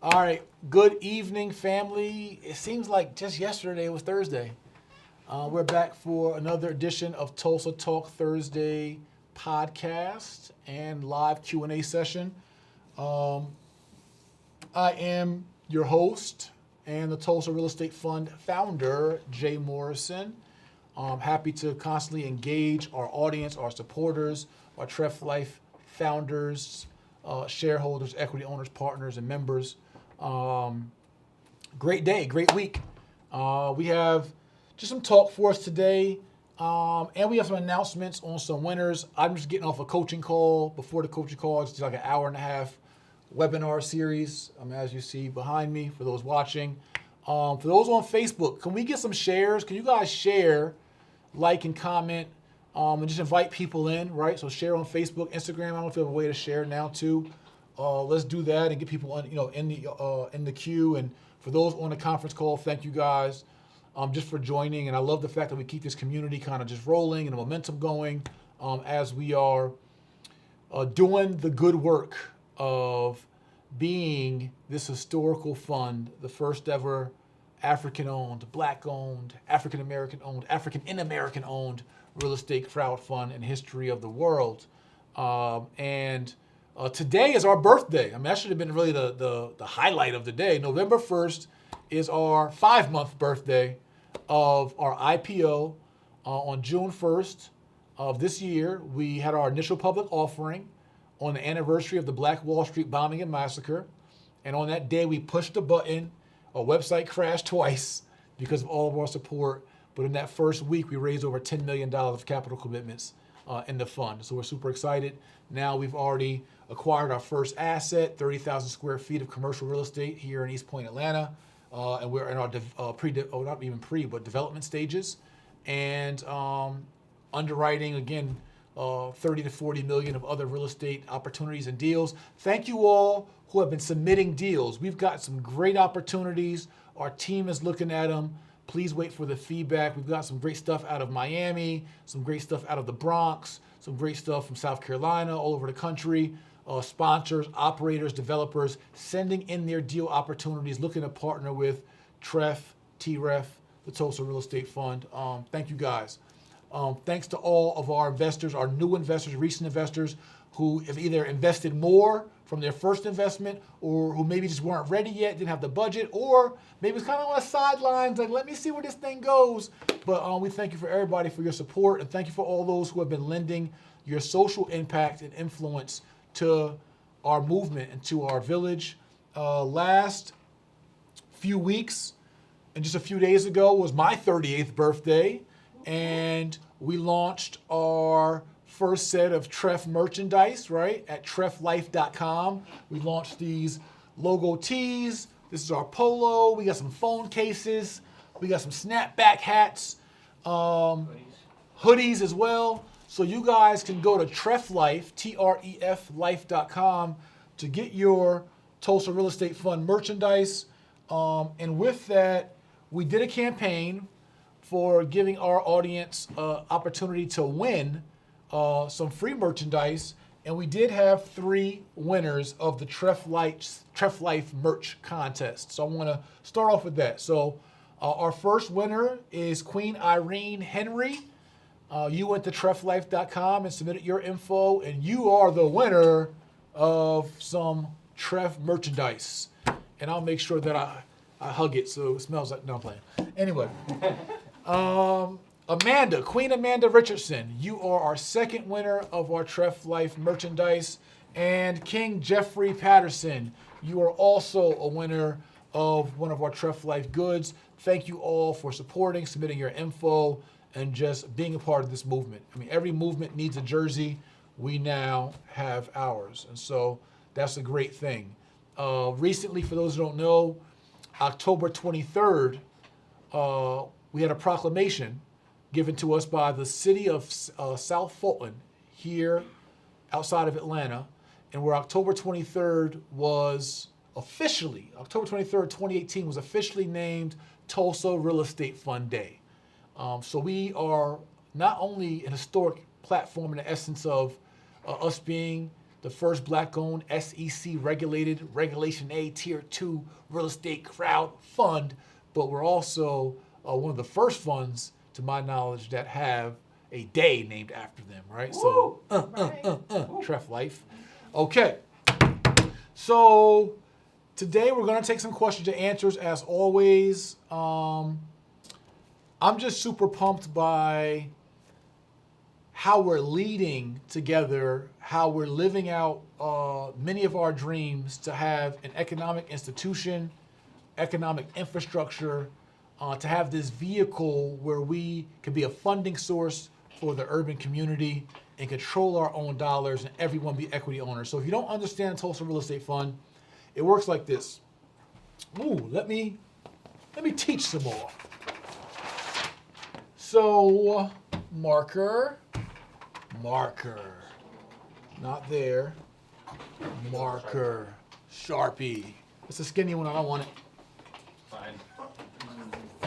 All right, good evening, family. It seems like just yesterday was Thursday. We're back for another edition of Tulsa Talk Thursday podcast and live Q&A session. I am your host and the Tulsa Real Estate Fund founder, Jay Morrison. I'm happy to constantly engage our audience, our supporters, our TREF Life founders, shareholders, equity owners, partners, and members. Great day, great week. We have just some talk for us today, and we have some announcements on some winners. I'm just getting off a coaching call. Before the coaching call, it's just like an hour and a half webinar series, as you see behind me for those watching. For those on Facebook, can we get some shares? Can you guys share, like, and comment, and just invite people in, right? So share on Facebook, Instagram. I don't know if you have a way to share now too. Let's do that and get people in the queue. And for those on the conference call, thank you guys just for joining. And I love the fact that we keep this community kind of just rolling and the momentum going as we are doing the good work of being this historical fund, the first ever African-owned, Black-owned, African-American-owned, African-in-American-owned real estate crowd fund in history of the world. Today is our birthday. That should have been really the highlight of the day. November 1st is our 5-month birthday of our IPO. On June 1st of this year, we had our initial public offering on the anniversary of the Black Wall Street bombing and massacre. And on that day, we pushed the button. Our website crashed twice because of all of our support. But in that first week, we raised over $10 million of capital commitments in the fund. So we're super excited. Now we've already acquired our first asset, 30,000 square feet of commercial real estate here in East Point, Atlanta. And we're in our development stages. And underwriting, again, 30 to 40 million of other real estate opportunities and deals. Thank you all who have been submitting deals. We've got some great opportunities. Our team is looking at them. Please wait for the feedback. We've got some great stuff out of Miami, some great stuff out of the Bronx, some great stuff from South Carolina, all over the country. Sponsors, operators, developers sending in their deal opportunities, looking to partner with TREF, TREF, the Tulsa Real Estate Fund. Thank you guys. Thanks to all of our investors, our new investors, recent investors who have either invested more from their first investment or who maybe just weren't ready yet, didn't have the budget, or maybe it's kind of on the sidelines, like, let me see where this thing goes. But we thank you for everybody for your support, and thank you for all those who have been lending your social impact and influence to our movement and to our village. Last few weeks and just a few days ago was my 38th birthday, and we launched our first set of TREF merchandise, right, at treflife.com. We launched these logo tees. This is our polo. We got some phone cases. We got some snapback hats, hoodies as well. So you guys can go to TREFlife, TREF-life.com to get your Tulsa Real Estate Fund merchandise. And with that, we did a campaign for giving our audience opportunity to win some free merchandise, and we did have 3 winners of the TREF Life merch contest. So I want to start off with that. So our first winner is Queen Irene Henry. You went to treflife.com and submitted your info, and you are the winner of some TREF merchandise. And I'll make sure that I hug it so it smells like, no, I'm playing. Anyway. Queen Amanda Richardson, you are our second winner of our TREF Life merchandise. And King Jeffrey Patterson, you are also a winner of one of our TREF Life goods. Thank you all for supporting, submitting your info, and just being a part of this movement. Every movement needs a jersey. We now have ours. And so that's a great thing. Recently, for those who don't know, October 23rd, we had a proclamation given to us by the city of South Fulton here outside of Atlanta, and where October 23rd, 2018 was officially named Tulsa Real-Estate-Fund Day. So we are not only an historic platform in the essence of us being the first black-owned SEC-regulated Regulation A Tier 2 real estate crowd fund, but we're also one of the first funds, to my knowledge, that have a day named after them, right? Woo! So, Treff Life. Okay. So today we're going to take some questions and answers as always. I'm just super pumped by how we're leading together, how we're living out many of our dreams to have an economic institution, economic infrastructure, to have this vehicle where we can be a funding source for the urban community and control our own dollars and everyone be equity owners. So if you don't understand Tulsa Real Estate Fund, it works like this. Ooh, let me teach some more. So marker, not there, marker, Sharpie. It's a skinny one, I don't want it. Fine.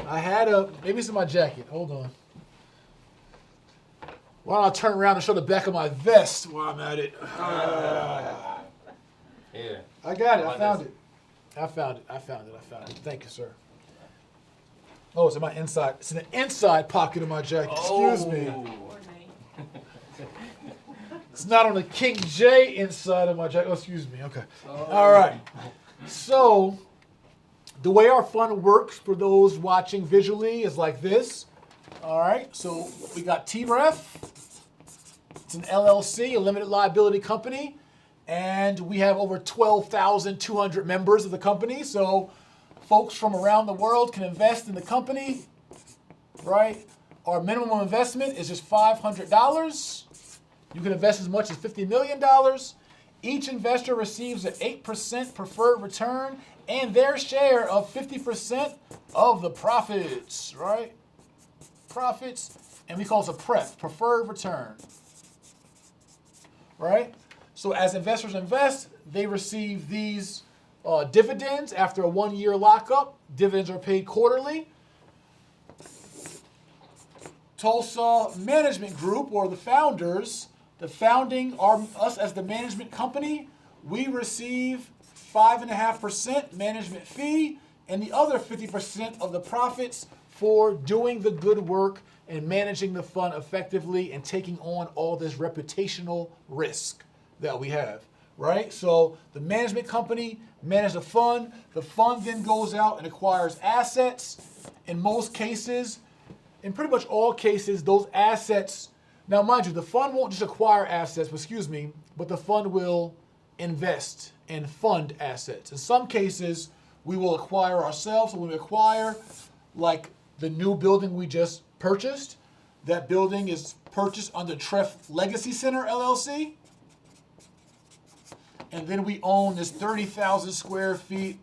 I had maybe it's in my jacket, hold on. Why don't I turn around and show the back of my vest while I'm at it? Here. I got it, I found it. Thank you, sir. Oh, it's in my inside, it's in the inside pocket of my jacket, excuse me. It's not on the King J inside of my jacket, oh, excuse me, okay. All right, so the way our fund works for those watching visually is like this. All right, so we got TREF. It's an LLC, a limited liability company, and we have over 12,200 members of the company. So folks from around the world can invest in the company, right? Our minimum investment is just $500. You can invest as much as $50 million. Each investor receives an 8% preferred return and their share of 50% of the profits, right? Profits, and we call it a PREF, preferred return, right? So as investors invest, they receive these dividends after a 1-year lockup. Dividends are paid quarterly. Tulsa Management Group, or the founders, the founding are us as the management company. We receive 5.5% management fee and the other 50% of the profits for doing the good work and managing the fund effectively and taking on all this reputational risk that we have, right? So the management company manages the fund then goes out and acquires assets. In most cases, in pretty much all cases, those assets, now mind you, the fund won't just acquire assets, but the fund will invest and fund assets. In some cases, we will acquire ourselves. So when we acquire, like the new building we just purchased, that building is purchased under Treff Legacy Center, LLC. And then we own this 30,000 square feet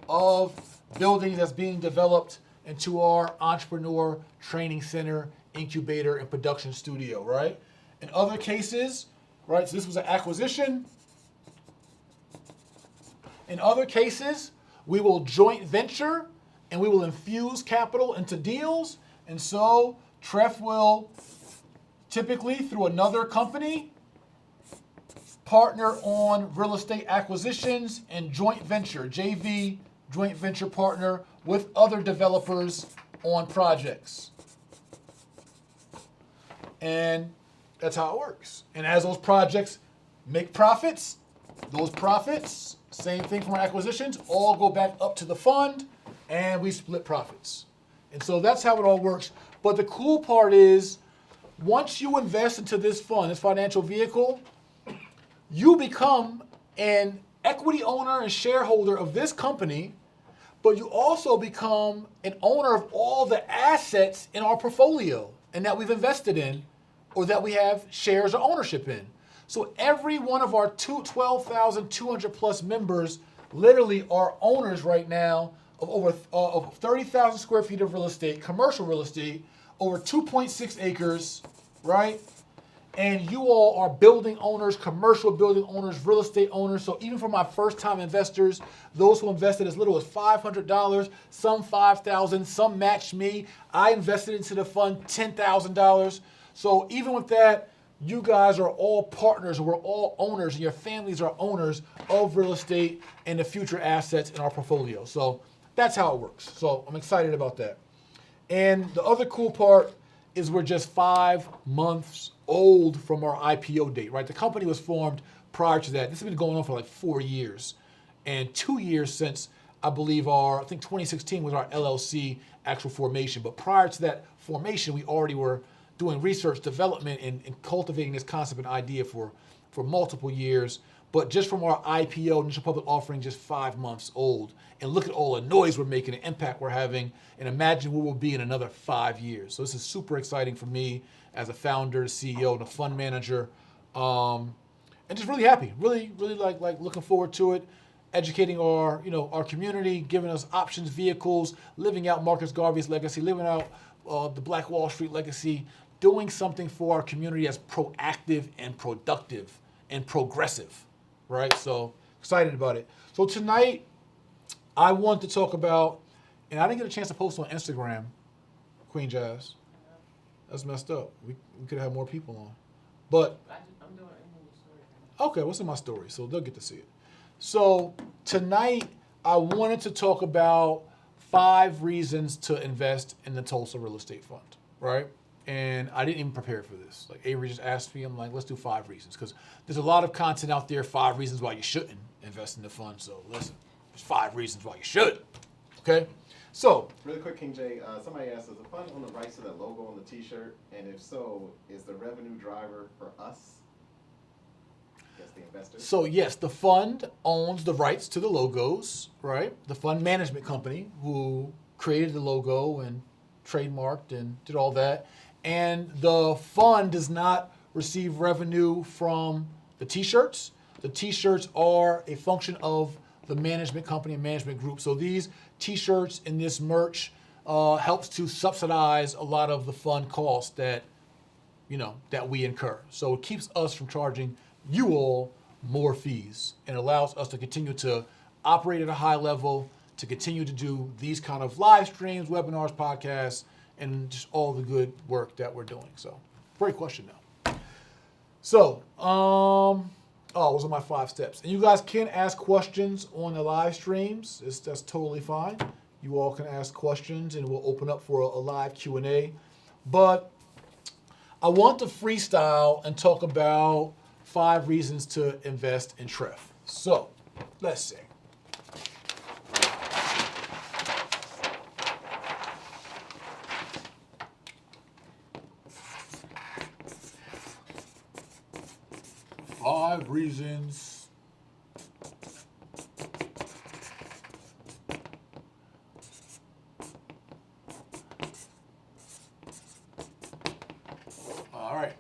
of building that's being developed into our entrepreneur training center, incubator, and production studio, right? In other cases, right, so this was an acquisition. In other cases, we will joint venture and we will infuse capital into deals. And so Treff will typically, through another company, partner on real estate acquisitions and joint venture, JV, joint venture partner with other developers on projects. And that's how it works. And as those projects make profits, those profits, same thing from our acquisitions, all go back up to the fund and we split profits. And so that's how it all works. But the cool part is, once you invest into this fund, this financial vehicle, you become an equity owner and shareholder of this company, but you also become an owner of all the assets in our portfolio and that we've invested in or that we have shares or ownership in. So every one of our 12,200 plus members literally are owners right now of over 30,000 square feet of real estate, commercial real estate, over 2.6 acres, right? And you all are building owners, commercial building owners, real estate owners. So even for my first time investors, those who invested as little as $500, some $5,000, some matched me. I invested into the fund $10,000. So even with that, you guys are all partners, we're all owners, and your families are owners of real estate and the future assets in our portfolio. So that's how it works. So I'm excited about that. And the other cool part is we're just 5 months old from our IPO date, right? The company was formed prior to that. This has been going on for like 4 years, and 2 years since I believe I think 2016 was our LLC actual formation. But prior to that formation, we already were doing research, development, and cultivating this concept and idea for multiple years. But just from our IPO, initial public offering, just 5 months old. And look at all the noise we're making, the impact we're having, and imagine where we'll be in another 5 years. So this is super exciting for me as a founder, CEO, and a fund manager. And just really happy, really like looking forward to it, educating our community, giving us options, vehicles, living out Marcus Garvey's legacy, living out the Black Wall Street legacy, doing something for our community that's proactive and productive and progressive, right? So excited about it. So tonight, I want to talk about, and I didn't get a chance to post on Instagram, Queen Jazz. That's messed up. We could have more people on. But, I'm doing it in your story. Okay, what's in my story? So they'll get to see it. So tonight, I wanted to talk about 5 reasons to invest in the Tulsa Real Estate Fund, right? And I didn't even prepare for this. Like Avery just asked me, I'm like, let's do 5 reasons. Because there's a lot of content out there, 5 reasons why you shouldn't invest in the fund. So listen, there's 5 reasons why you should, okay? So. Really quick, King Jay, somebody asked, is the fund on the rights to that logo on the t-shirt? And if so, is the revenue driver for us? Yes, the investors. So yes, the fund owns the rights to the logos, right? The fund management company who created the logo and trademarked and did all that. And the fund does not receive revenue from the t-shirts. The t-shirts are a function of the management company and management group. So these t-shirts and this merch helps to subsidize a lot of the fund costs that we incur. So it keeps us from charging you all more fees and allows us to continue to operate at a high level, to continue to do these kind of live streams, webinars, podcasts, and just all the good work that we're doing. So great question now. So, those are my 5 steps. And you guys can ask questions on the live streams. That's totally fine. You all can ask questions and we'll open up for a live Q&A. But I want to freestyle and talk about 5 reasons to invest in TREF. So, let's see. Five reasons all right.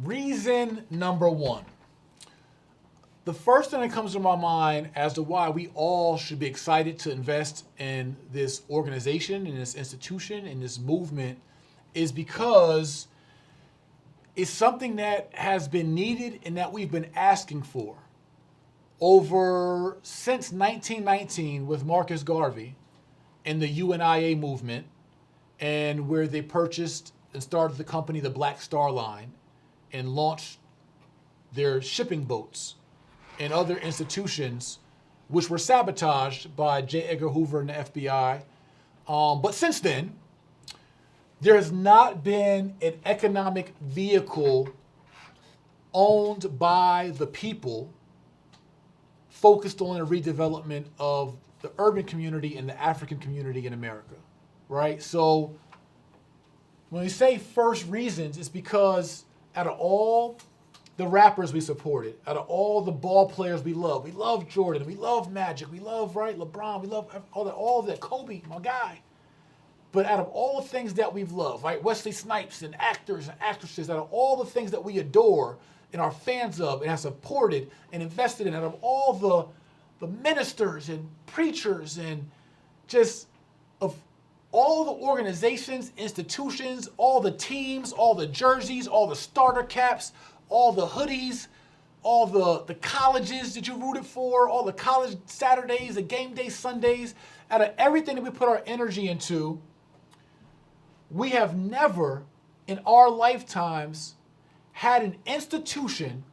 Reason number 1. The first thing that comes to my mind as to why we all should be excited to invest in this organization, in this institution, in this movement is because it's something that has been needed and that we've been asking for since 1919 with Marcus Garvey and the UNIA movement, and where they purchased and started the company, the Black Star Line, and launched their shipping boats and other institutions which were sabotaged by J. Edgar Hoover and the FBI. But since then, there has not been an economic vehicle owned by the people focused on the redevelopment of the urban community and the African community in America, right? So when we say first reasons, it's because out of all the rappers we supported, out of all the ball players we love Jordan, we love Magic, we love, right, LeBron, we love all that, Kobe, my guy. But out of all the things that we've loved, right, Wesley Snipes and actors and actresses, out of all the things that we adore and are fans of and have supported and invested in, out of all the ministers and preachers and just of all the organizations, institutions, all the teams, all the jerseys, all the starter caps, all the hoodies, all the colleges that you rooted for, all the college Saturdays, the game day Sundays, out of everything that we put our energy into, we have never in our lifetimes had an institution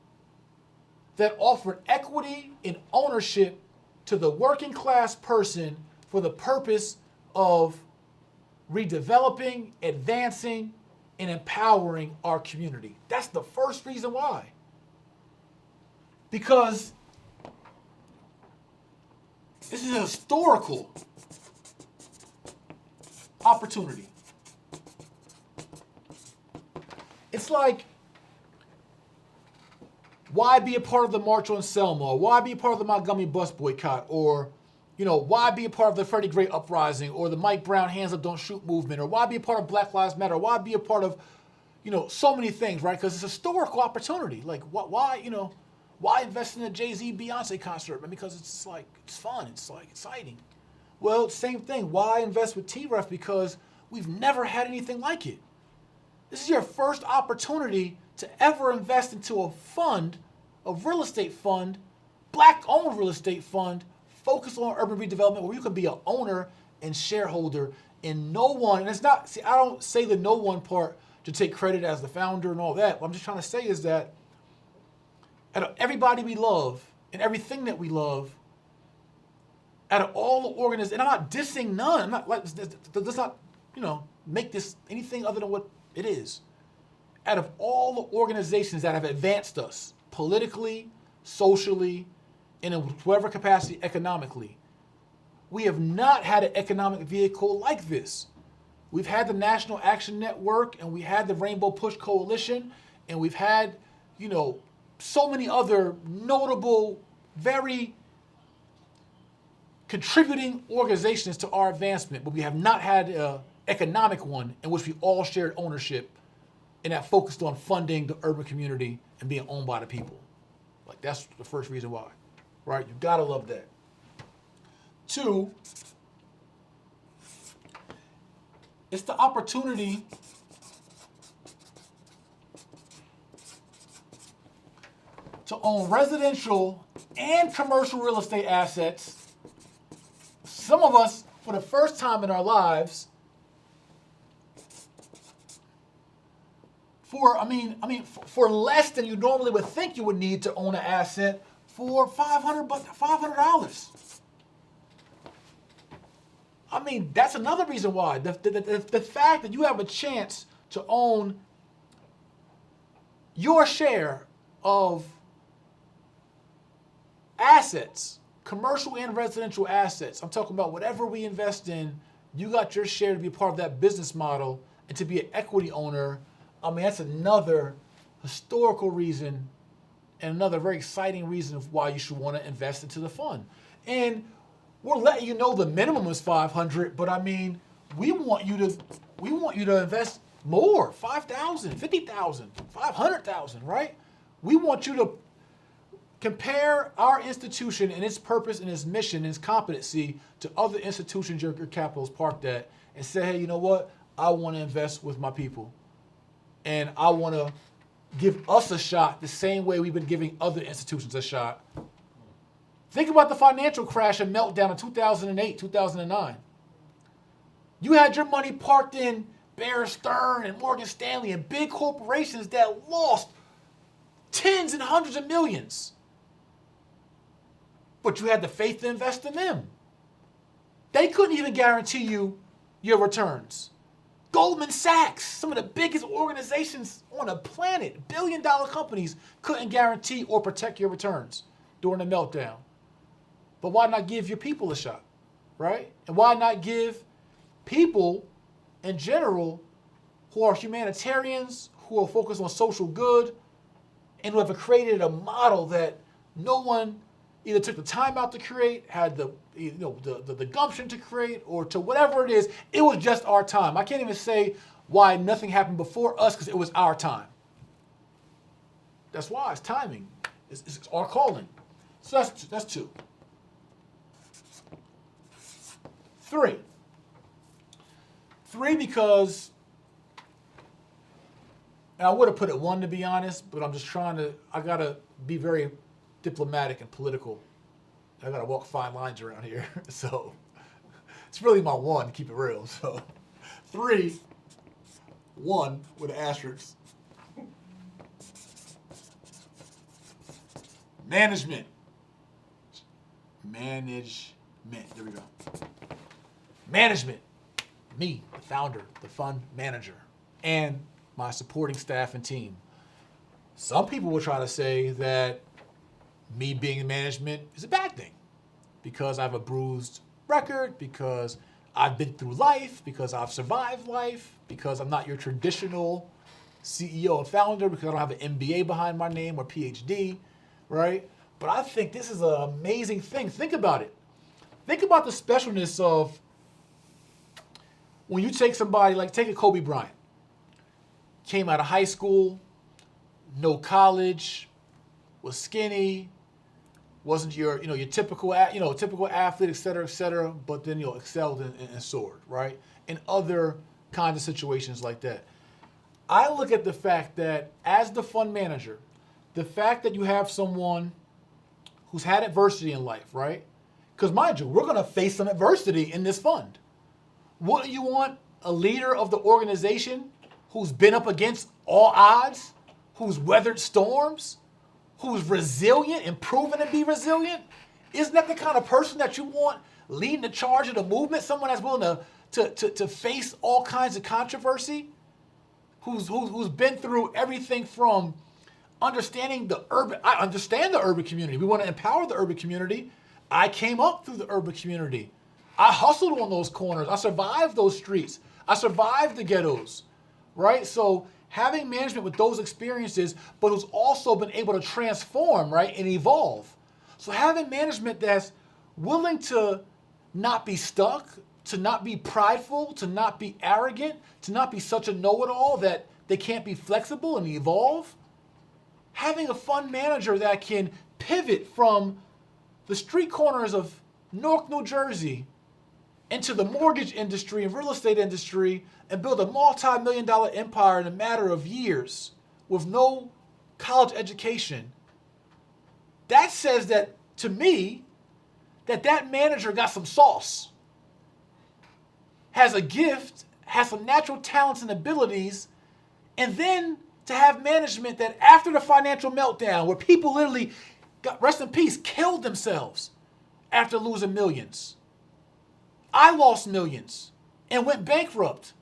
that offered equity and ownership to the working class person for the purpose of redeveloping, advancing, and empowering our community. That's the first reason why. Because this is a historical opportunity. It's like, why be a part of the March on Selma? Or why be a part of the Montgomery bus boycott? Or, why be a part of the Freddie Gray uprising? Or the Mike Brown Hands Up Don't Shoot movement? Or why be a part of Black Lives Matter? Or why be a part of, so many things, right? Because it's a historical opportunity. Like, why invest in a Jay-Z Beyonce concert? Because it's like, it's fun. It's like exciting. Well, same thing. Why invest with TREF? Because we've never had anything like it. This is your first opportunity to ever invest into a fund, a real estate fund, black-owned real estate fund, focused on urban redevelopment, where you can be an owner and shareholder in no one. And it's not, I don't say the no one part to take credit as the founder and all that. What I'm just trying to say is that out of everybody we love and everything that we love, out of all the organizations, and I'm not dissing none, I'm not like, let's not, make this anything other than what it is. Out of all the organizations that have advanced us politically, socially, and in whatever capacity economically, we have not had an economic vehicle like this. We've had the National Action Network, and we had the Rainbow Push Coalition, and we've had, so many other notable, very contributing organizations to our advancement, but we have not had an economic one in which we all shared ownership and that focused on funding the urban community and being owned by the people. Like, that's the first reason why, right? You gotta love that. 2, it's the opportunity to own residential and commercial real estate assets. Some of us, for the first time in our lives, for less than you normally would think you would need to own an asset, for $500. That's another reason why. The fact that you have a chance to own your share of assets, commercial and residential assets. I'm talking about whatever we invest in, you got your share to be a part of that business model and to be an equity owner. That's another historical reason and another very exciting reason of why you should want to invest into the fund. And we're letting you know the minimum is $500, but we want you to invest more, $5,000, $50,000, $500,000, right? We want you to compare our institution and its purpose and its mission and its competency to other institutions your capital is parked at and say, hey, you know what? I want to invest with my people. And I want to give us a shot the same way we've been giving other institutions a shot. Think about the financial crash and meltdown in 2008, 2009. You had your money parked in Bear Stearns and Morgan Stanley and big corporations that lost tens and hundreds of millions. But you had the faith to invest in them. They couldn't even guarantee you your returns. Goldman Sachs, some of the biggest organizations on the planet, billion-dollar companies, couldn't guarantee or protect your returns during the meltdown. But why not give your people a shot, right? And why not give people in general who are humanitarians, who are focused on social good, and who have created a model that no one either took the time out to create, had the gumption to create, or to whatever it is. It was just our time. I can't even say why nothing happened before us, because it was our time. That's why. It's timing. It's our calling. So that's 2. 3. 3 because, and I would have put it 1 to be honest, but I'm just I gotta be very diplomatic and political. I gotta walk fine lines around here. So it's really my 1, to keep it real. So 3, 1 with an asterisk. Management. There we go. Management. Me, the founder, the fund manager, and my supporting staff and team. Some people will try to say that me being in management is a bad thing because I have a bruised record, because I've been through life, because I've survived life, because I'm not your traditional CEO and founder, because I don't have an MBA behind my name or PhD, right? But I think this is an amazing thing. Think about it. Think about the specialness of when you take somebody, like take a Kobe Bryant. Came out of high school, no college, was skinny, wasn't your typical athlete, et cetera, but then excelled and soared, right? In other kinds of situations like that. I look at the fact that as the fund manager, the fact that you have someone who's had adversity in life, right? Because mind you, we're going to face some adversity in this fund. Wouldn't you want a leader of the organization who's been up against all odds, who's weathered storms, who's resilient and proven to be resilient? Isn't that the kind of person that you want leading the charge of the movement? Someone that's willing to face all kinds of controversy, who's been through everything from understanding the urban. I understand the urban community. We want to empower the urban community. I came up through the urban community. I hustled on those corners. I survived those streets. I survived the ghettos, right? So having management with those experiences, but who's also been able to transform, right, and evolve. So having management that's willing to not be stuck, to not be prideful, to not be arrogant, to not be such a know-it-all that they can't be flexible and evolve. Having a fund manager that can pivot from the street corners of Newark, New Jersey, into the mortgage industry and real estate industry and build a multi-million-dollar empire in a matter of years with no college education. That says that, to me, that manager got some sauce, has a gift, has some natural talents and abilities, and then to have management that after the financial meltdown, where people literally got, rest in peace, killed themselves after losing millions. I lost millions and went bankrupt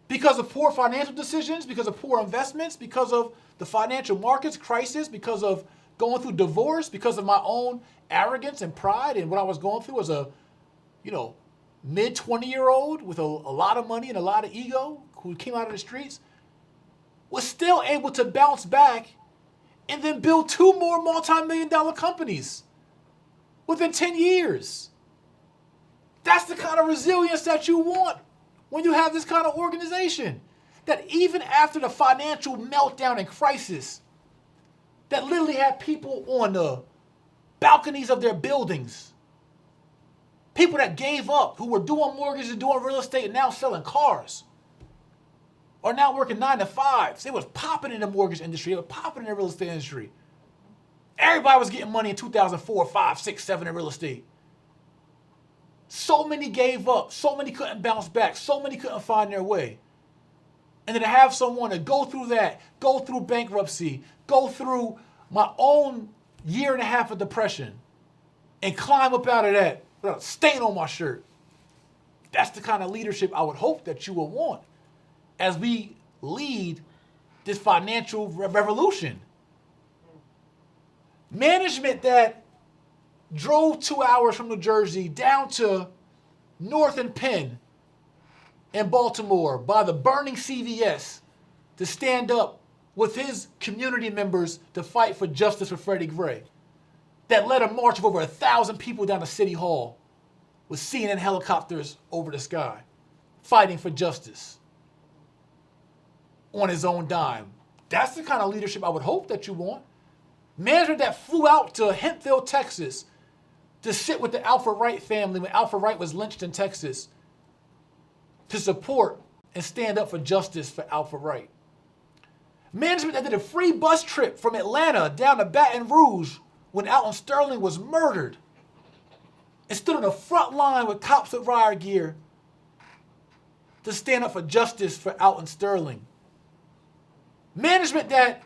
because of poor financial decisions, because of poor investments, because of the financial markets crisis, because of going through divorce, because of my own arrogance and pride and what I was going through as a, mid-20-year-old with a lot of money and a lot of ego who came out of the streets, was still able to bounce back and then build 2 more multi-million-dollar companies within 10 years. That's the kind of resilience that you want when you have this kind of organization. That even after the financial meltdown and crisis, that literally had people on the balconies of their buildings, people that gave up, who were doing mortgages and doing real estate and now selling cars, are now working 9 to 5s. They was popping in the mortgage industry. They were popping in the real estate industry. Everybody was getting money in 2004, 5, 6, 7 in real estate. So many gave up. So many couldn't bounce back. So many couldn't find their way. And then to have someone to go through that, go through bankruptcy, go through my own 1.5 years of depression, and climb up out of that without a stain on my shirt. That's the kind of leadership I would hope that you would want as we lead this financial revolution. Management that drove 2 hours from New Jersey down to North and Penn in Baltimore by the burning CVS to stand up with his community members to fight for justice for Freddie Gray. That led a march of over 1,000 people down to City Hall with CNN helicopters over the sky, fighting for justice on his own dime. That's the kind of leadership I would hope that you want. Management that flew out to Hempville, Texas, to sit with the Alfred Wright family when Alfred Wright was lynched in Texas, to support and stand up for justice for Alfred Wright. Management that did a free bus trip from Atlanta down to Baton Rouge when Alton Sterling was murdered, and stood on the front line with cops with riot gear to stand up for justice for Alton Sterling. Management that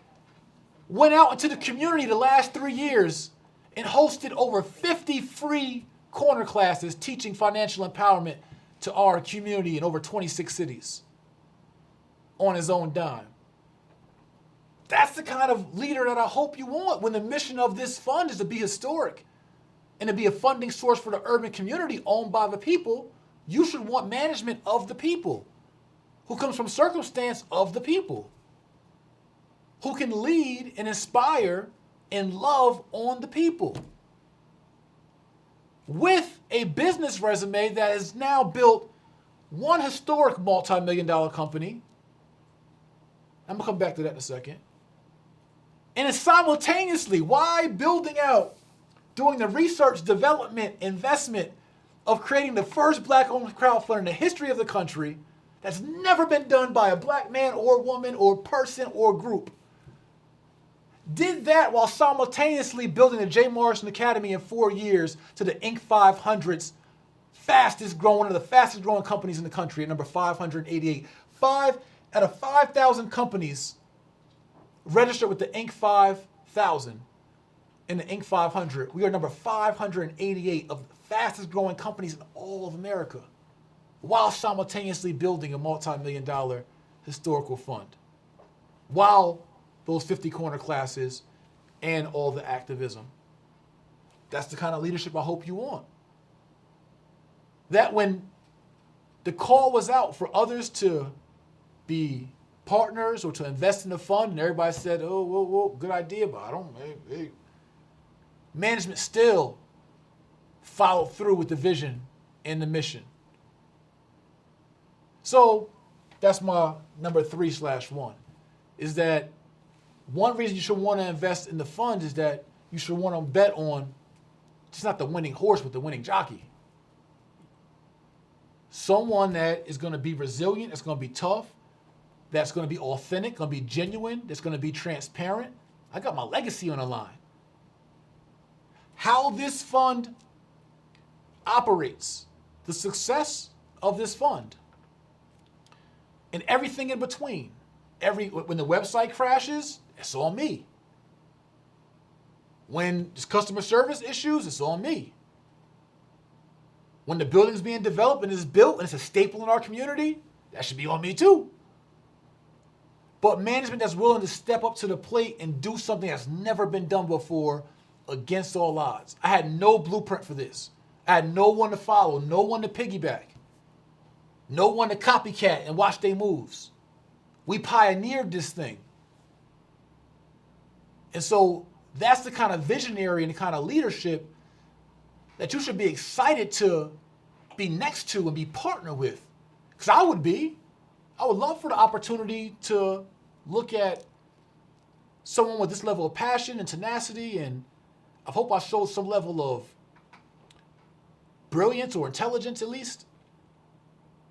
went out into the community the last 3 years and hosted over 50 free corner classes teaching financial empowerment to our community in over 26 cities on his own dime. That's the kind of leader that I hope you want when the mission of this fund is to be historic and to be a funding source for the urban community owned by the people. You should want management of the people, who comes from circumstance of the people, who can lead and inspire and love on the people, with a business resume that has now built one historic multi-million-dollar company. I'm gonna come back to that in a second. And it's simultaneously, why building out, doing the research, development, investment of creating the first black-owned crowdfund in the history of the country that's never been done by a black man or woman or person or group. Did that while simultaneously building the Jay-Morrison Academy in 4 years to the Inc. 500's one of the fastest growing companies in the country at number 588. 5 out of 5,000 companies registered with the Inc. 5000 and the Inc. 500. We are number 588 of the fastest growing companies in all of America, while simultaneously building a multi-million-dollar historical fund, while those 50 corner classes and all the activism. That's the kind of leadership I hope you want. That when the call was out for others to be partners or to invest in the fund, and everybody said, oh, whoa, good idea, but I don't, hey. Management still followed through with the vision and the mission. So that's my number 3/1, is that one reason you should want to invest in the fund is that you should want to bet on just not the winning horse, but the winning jockey. Someone that is going to be resilient, that's going to be tough, that's going to be authentic, going to be genuine, that's going to be transparent. I got my legacy on the line. How this fund operates, the success of this fund, and everything in between. When the website crashes, it's on me. When there's customer service issues, it's on me. When the building's being developed and is built and it's a staple in our community, that should be on me too. But management that's willing to step up to the plate and do something that's never been done before against all odds. I had no blueprint for this. I had no one to follow, no one to piggyback, no one to copycat and watch their moves. We pioneered this thing. And so that's the kind of visionary and the kind of leadership that you should be excited to be next to and be partnered with. Because I would love for the opportunity to look at someone with this level of passion and tenacity, and I hope I showed some level of brilliance or intelligence at least,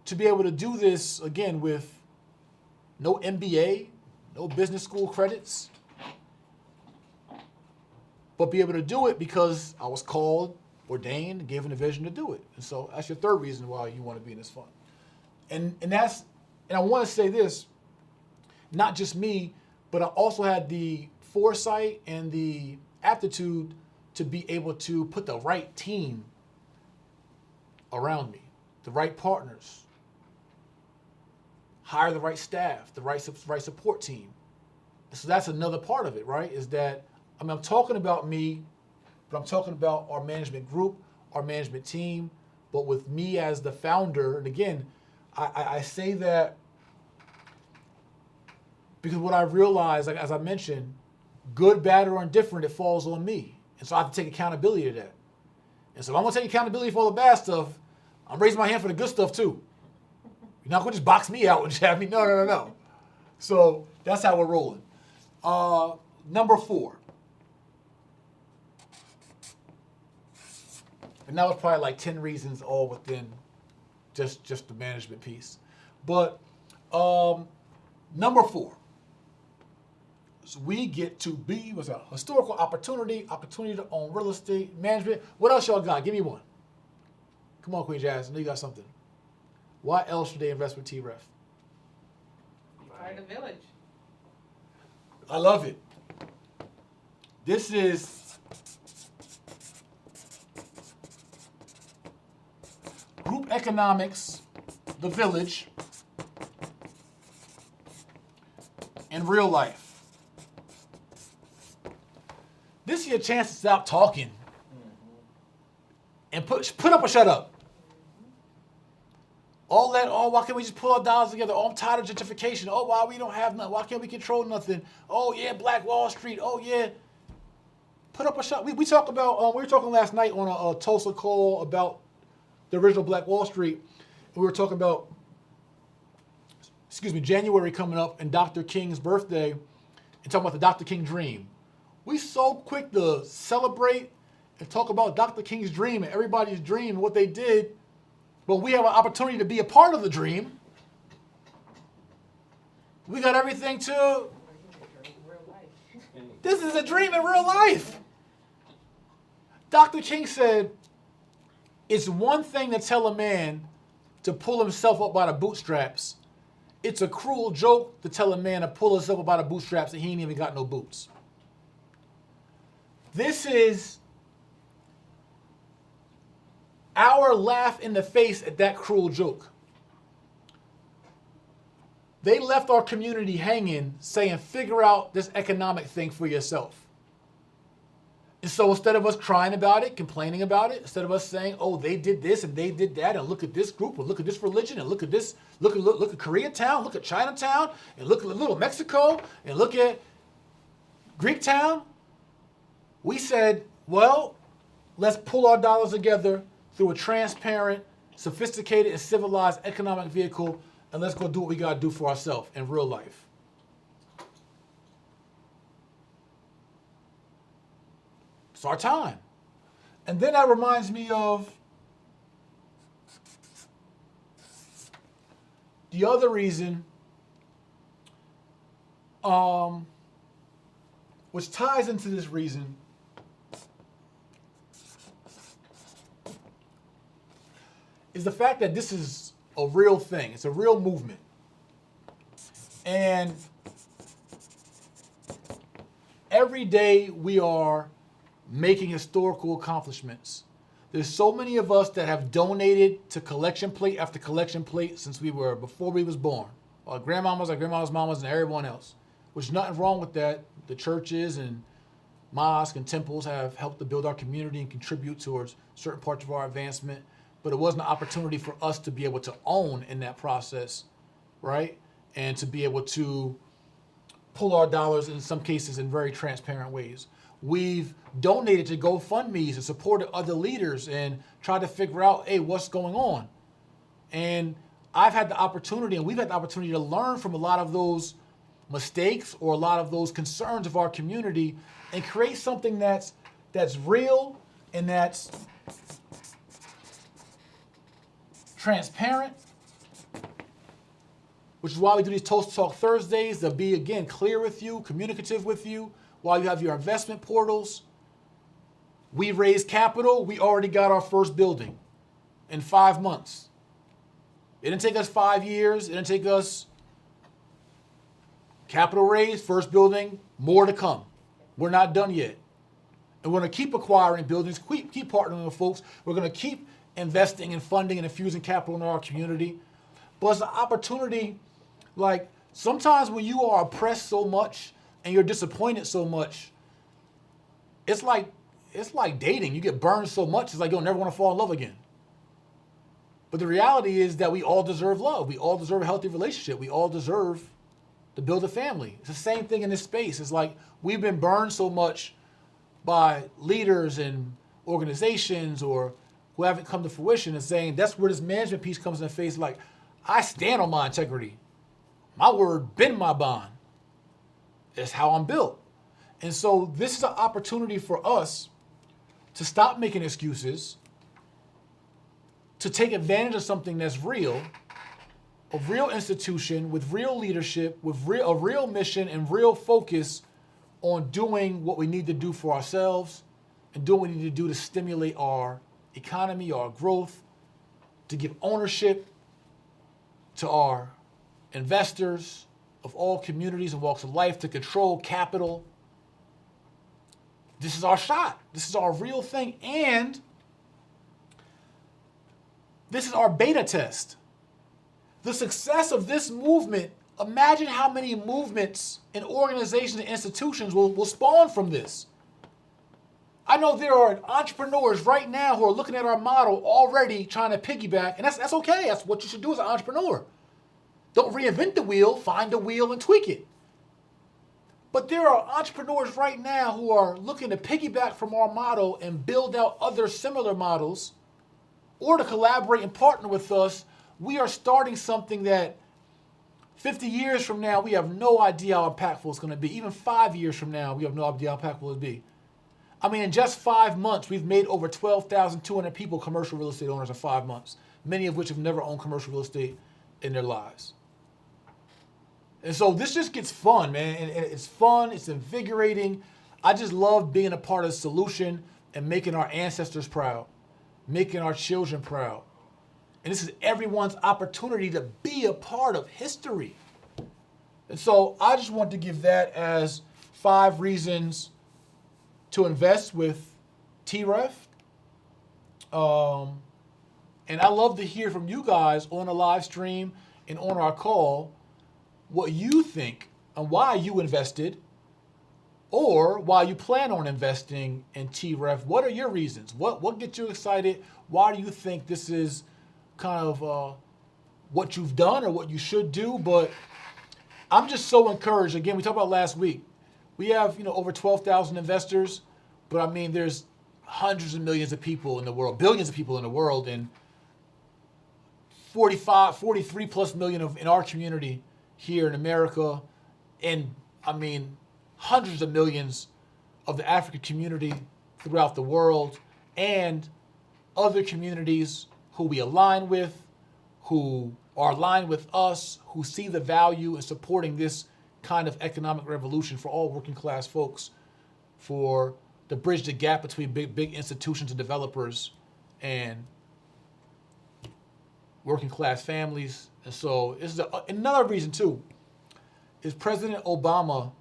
to be able to do this again with no MBA, no business school credits, but be able to do it because I was called, ordained, given a vision to do it. And so that's your third reason why you want to be in this fund. And I want to say this, not just me, but I also had the foresight and the aptitude to be able to put the right team around me, the right partners, hire the right staff, the right support team. So that's another part of it, right? Is that, I'm talking about me, but I'm talking about our management group, our management team, but with me as the founder. And again, I say that because what I realized, like, as I mentioned, good, bad, or indifferent, it falls on me. And so I have to take accountability to that. And so if I'm gonna take accountability for all the bad stuff, I'm raising my hand for the good stuff too. You're not gonna just box me out and just have me, no. So that's how we're rolling. Number 4. And that was probably like 10 reasons all within just the management piece. But number 4. So we get to be, what's that? Historical opportunity to own real estate, management. What else y'all got? Give me one. Come on, Queen Jazz. I know you got something. Why else should they invest with TREF? Part of the village. I love it. This is group economics, the village, in real life. This is your chance to stop talking and put up or shut up. All that, oh, why can't we just pull our dollars together? Oh, I'm tired of gentrification. Oh, why we don't have nothing? Why can't we control nothing? Oh, yeah, Black Wall Street. Oh, yeah. Put up or shut up. We talked about, we were talking last night on a Tulsa call about the original Black Wall Street. We were talking about, January coming up and Dr. King's birthday and talking about the Dr. King dream. We so quick to celebrate and talk about Dr. King's dream and everybody's dream and what they did, but we have an opportunity to be a part of the dream. We got everything to. This is a dream in real life. Dr. King said, it's one thing to tell a man to pull himself up by the bootstraps. It's a cruel joke to tell a man to pull himself up by the bootstraps and he ain't even got no boots. This is our laugh in the face at that cruel joke. They left our community hanging saying, figure out this economic thing for yourself. And so instead of us crying about it, complaining about it, instead of us saying, oh, they did this and they did that, and look at this group, and look at this religion, and look at this, look at Koreatown, look at Chinatown, and look at Little Mexico, and look at Greektown, we said, well, let's pull our dollars together through a transparent, sophisticated, and civilized economic vehicle, and let's go do what we got to do for ourselves in real life. It's our time. And then that reminds me of the other reason, which ties into this reason, is the fact that this is a real thing. It's a real movement. And every day we are making historical accomplishments. There's so many of us that have donated to collection plate after collection plate since before we was born. Our grandmamas, our grandma's mamas, and everyone else. Which nothing wrong with that. The churches and mosques and temples have helped to build our community and contribute towards certain parts of our advancement. But it wasn't an opportunity for us to be able to own in that process, right? And to be able to pull our dollars in some cases in very transparent ways. We've donated to GoFundMe's and supported other leaders and tried to figure out, hey, what's going on? And I've had the opportunity, and we've had the opportunity to learn from a lot of those mistakes or a lot of those concerns of our community and create something that's real and that's transparent, which is why we do these Toast Talk Thursdays, to be, again, clear with you, communicative with you, while you have your investment portals. We raised capital. We already got our first building in 5 months. It didn't take us 5 years. It didn't take us capital raise, first building, more to come. We're not done yet. And we're going to keep acquiring buildings, keep partnering with folks. We're going to keep investing and funding and infusing capital in our community. But it's an opportunity, like sometimes when you are oppressed so much and you're disappointed so much, it's like dating. You get burned so much, it's like you'll never want to fall in love again. But the reality is that we all deserve love. We all deserve a healthy relationship. We all deserve to build a family. It's the same thing in this space. It's like we've been burned so much by leaders and organizations or who haven't come to fruition, and saying that's where this management piece comes in the face. Like, I stand on my integrity. My word been my bond. It's how I'm built. And so this is an opportunity for us to stop making excuses, to take advantage of something that's real, a real institution with real leadership, with a real mission and real focus on doing what we need to do for ourselves and doing what we need to do to stimulate our economy, our growth, to give ownership to our investors of all communities and walks of life to control capital. This is our shot. This is our real thing. And this is our beta test. The success of this movement, imagine how many movements and organizations and institutions will spawn from this. I know there are entrepreneurs right now who are looking at our model already trying to piggyback, and that's okay. That's what you should do as an entrepreneur. Don't reinvent the wheel, find the wheel and tweak it. But there are entrepreneurs right now who are looking to piggyback from our model and build out other similar models, or to collaborate and partner with us. We are starting something that 50 years from now, we have no idea how impactful it's going to be. Even 5 years from now, we have no idea how impactful it'll be. I mean, in just 5 months, we've made over 12,200 people commercial real estate owners in 5 months, many of which have never owned commercial real estate in their lives. And so this just gets fun, man. And it's fun, it's invigorating. I just love being a part of the solution and making our ancestors proud, making our children proud. And this is everyone's opportunity to be a part of history. And so I just want to give that as 5 reasons to invest with TREF. And I love to hear from you guys on the live stream and on our call what you think and why you invested, or why you plan on investing in TREF. What are your reasons? What gets you excited? Why do you think this is kind of what you've done or what you should do? But I'm just so encouraged. Again, we talked about last week. We have over 12,000 investors, but I mean there's hundreds of millions of people in the world, billions of people in the world, and 43 plus million in our community here in America, and I mean hundreds of millions of the African community throughout the world, and other communities who we align with, who are aligned with us, who see the value in supporting this kind of economic revolution for all working class folks, to bridge the gap between big institutions and developers and working class families. And so this is another reason too, is President Obama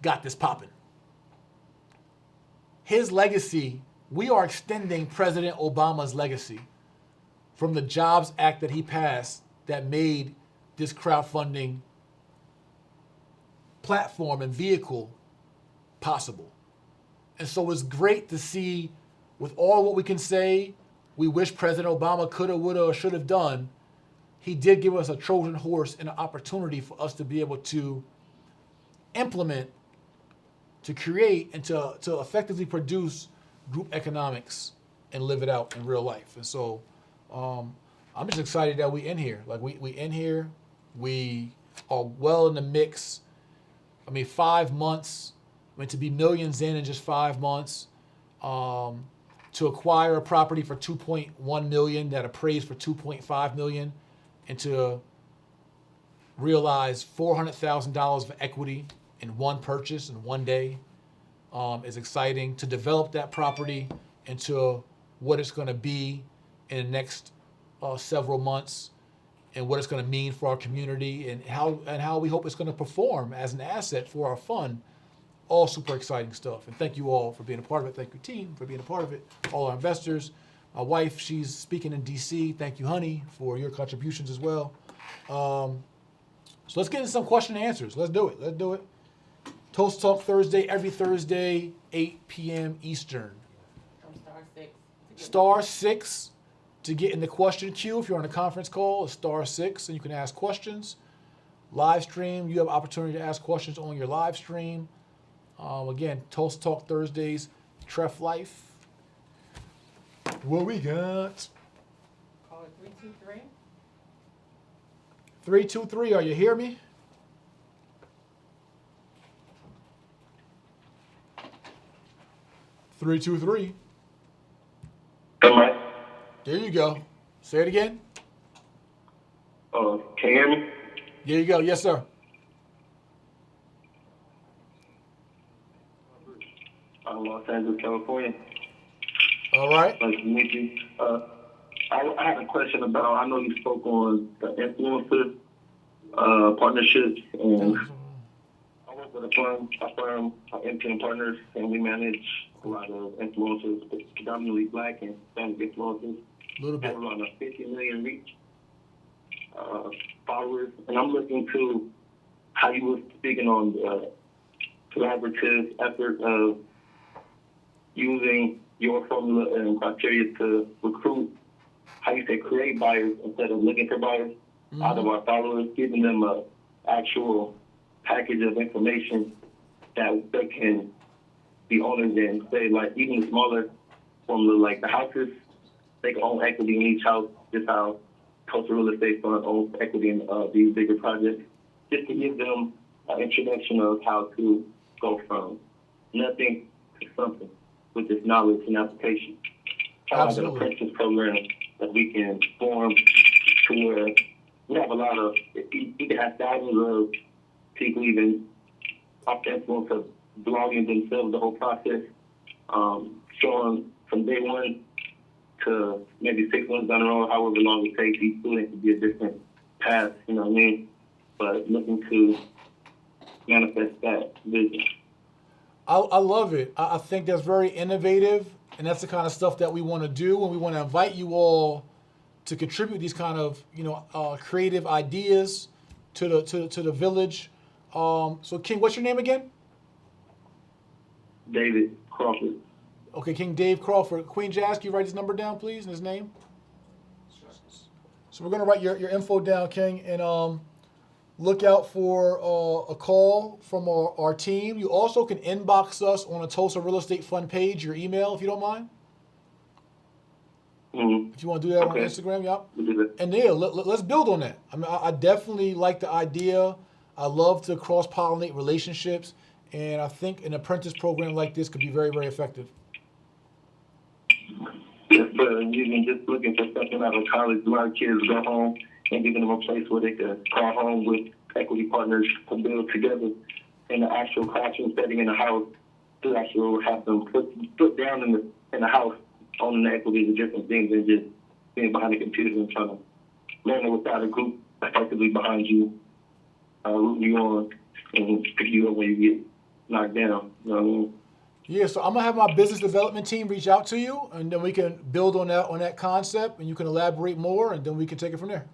got this popping. His legacy, we are extending President Obama's legacy from the Jobs Act that he passed that made this crowdfunding platform and vehicle possible. And so it's great to see, with all what we can say, we wish President Obama coulda, woulda, or should have done, he did give us a Trojan horse and an opportunity for us to be able to implement, to create, and to effectively produce group economics and live it out in real life. And so I'm just excited that we in here. Like we in here, we are well in the mix. I mean, 5 months, to be millions in just 5 months, to acquire a property for $2.1 million that appraised for $2.5 million, and to realize $400,000 of equity in one purchase in one day is exciting. To develop that property into what it's going to be in the next several months, and what it's going to mean for our community, and how we hope it's going to perform as an asset for our fund. All super exciting stuff. And thank you all for being a part of it. Thank you, team, for being a part of it. All our investors. My wife, she's speaking in DC. Thank you, honey, for your contributions as well. So let's get into some question and answers. Let's do it. Toast Talk Thursday, every Thursday, 8 p.m. Eastern. From *6. *6 to get in the question queue. If you're on a conference call, it's *6, and you can ask questions. Live stream, you have opportunity to ask questions on your live stream. Again, Toast Talk Thursdays, TREF Life. What we got? Call it 323. 323, are you hear me? Three, 2, 3. Am I? There you go. Say it again. Can you hear me? There you go. Yes, sir. Los Angeles, California. All right. Nice to meet you. I had a question about, I know you spoke on the influencers partnerships, and I work with a firm, MPM Partners, and we manage a lot of influencers, predominantly black and Hispanic influencers. A little bit. Have around 50 million reach followers, and I'm looking to how you were speaking on the collaborative effort of using your formula and criteria to recruit, how you say, create buyers instead of looking for buyers out of our followers, giving them a actual package of information that they can be owners in. Say, like, even the smaller formula, like the houses, they can own equity in each house, just how Tulsa Real Estate Fund owns equity in these bigger projects, just to give them an introduction of how to go from nothing to something with this knowledge and application. Kind of like an apprentice program that we can form to where we have a lot of, you can have thousands of people even off the influence of blogging themselves the whole process, showing from day one to maybe 6 months down the road, however long it takes. Each student could be a different path, you know what I mean? But looking to manifest that vision. I love it. I think that's very innovative, and that's the kind of stuff that we want to do, and we want to invite you all to contribute these kind of, creative ideas to the village. So King, what's your name again? David Crawford. Okay, King Dave Crawford. Queen Jazz, can you write his number down, please, and his name? So we're going to write your info down, King, and look out for a call from our team. You also can inbox us on a Tulsa Real Estate Fund page, your email, if you don't mind. If you want to do that on Instagram, yeah. And yeah, let's build on that. I mean, I definitely like the idea. I love to cross-pollinate relationships, and I think an apprentice program like this could be very, very effective. Yes, sir. And even just looking for something out of college, a lot of kids go home and giving them a place where they can call home with equity partners to build together in the actual classroom setting in the house, to actually have them put down in the house, owning the equities of different things, and just being behind the computer and trying to learn it without a group effectively behind you, rooting you on and pick you up when you get knocked down. You know what I mean? Yeah, so I'm gonna have my business development team reach out to you, and then we can build on that concept, and you can elaborate more, and then we can take it from there.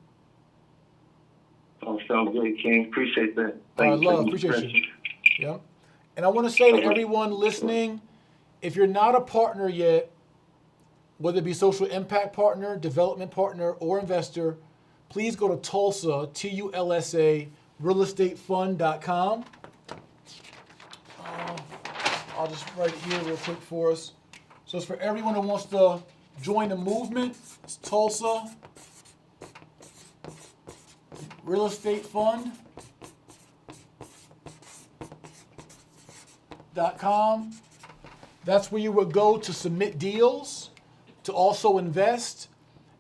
Oh, sounds great, King. Appreciate that. Thank you. Appreciate you. Yeah. And I want to say to everyone listening, if you're not a partner yet, whether it be social impact partner, development partner, or investor, please go to Tulsa, Tulsa, real-estate-fund.com. I'll just write it here real quick for us. So it's for everyone who wants to join the movement. It's Tulsa Real Estate Fund.com. That's where you would go to submit deals, to also invest,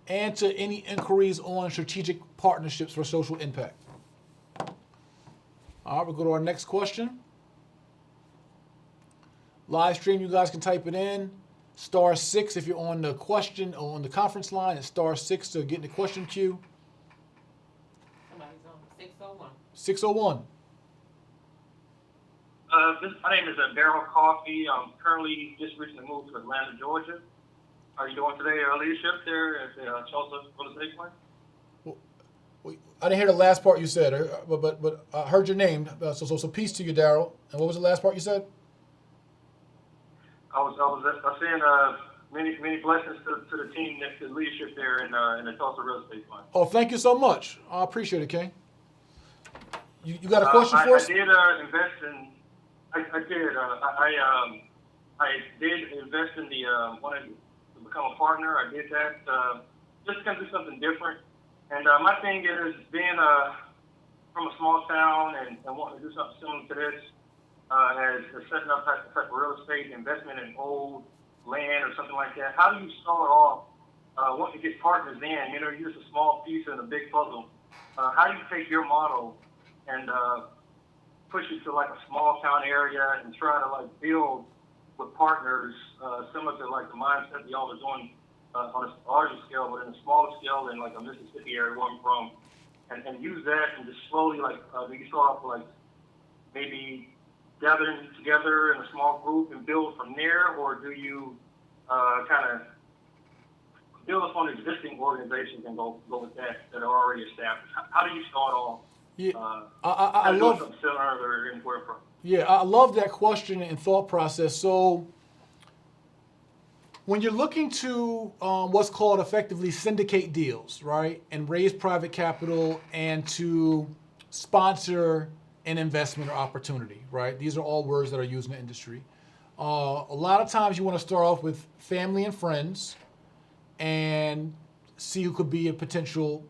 and to any inquiries on strategic partnerships for social impact. All right, we'll go to our next question. Live stream, you guys can type it in. *6 if you're on the question or on the conference line, and *6 to get in the question queue. Somebody's on 601. 601. My name is Daryl Coffey. I'm currently just recently moved to Atlanta, Georgia. How are you doing today? Leadership there at the Tulsa Real Estate Fund? I didn't hear the last part you said, but I heard your name. So peace to you, Daryl. And what was the last part you said? I was saying many blessings to the team, the leadership there in the Tulsa Real Estate Fund. Oh, thank you so much. I appreciate it, King. You got a question for us? I did invest in. I did invest in wanted to become a partner. I did that just to do something different. And my thing is being from a small town and wanting to do something similar to this. As setting up type of real estate investment in old land or something like that. How do you start off once you get partners in? You're just a small piece in a big puzzle. How do you take your model and push it to like a small town area and try to like build with partners similar to like the mindset y'all are doing on a larger scale, but in a smaller scale in like a Mississippi area where I'm from, and use that and just slowly, like, do you start off like maybe gathering together in a small group and build from there, or do you kind of build upon existing organizations and go with that are already established? How do you start off? Yeah, I love something similar or anywhere from. Yeah, I love that question and thought process. So when you're looking to what's called effectively syndicate deals, right, and raise private capital and to sponsor an investment or opportunity, right? These are all words that are used in the industry. A lot of times you want to start off with family and friends and see who could be a potential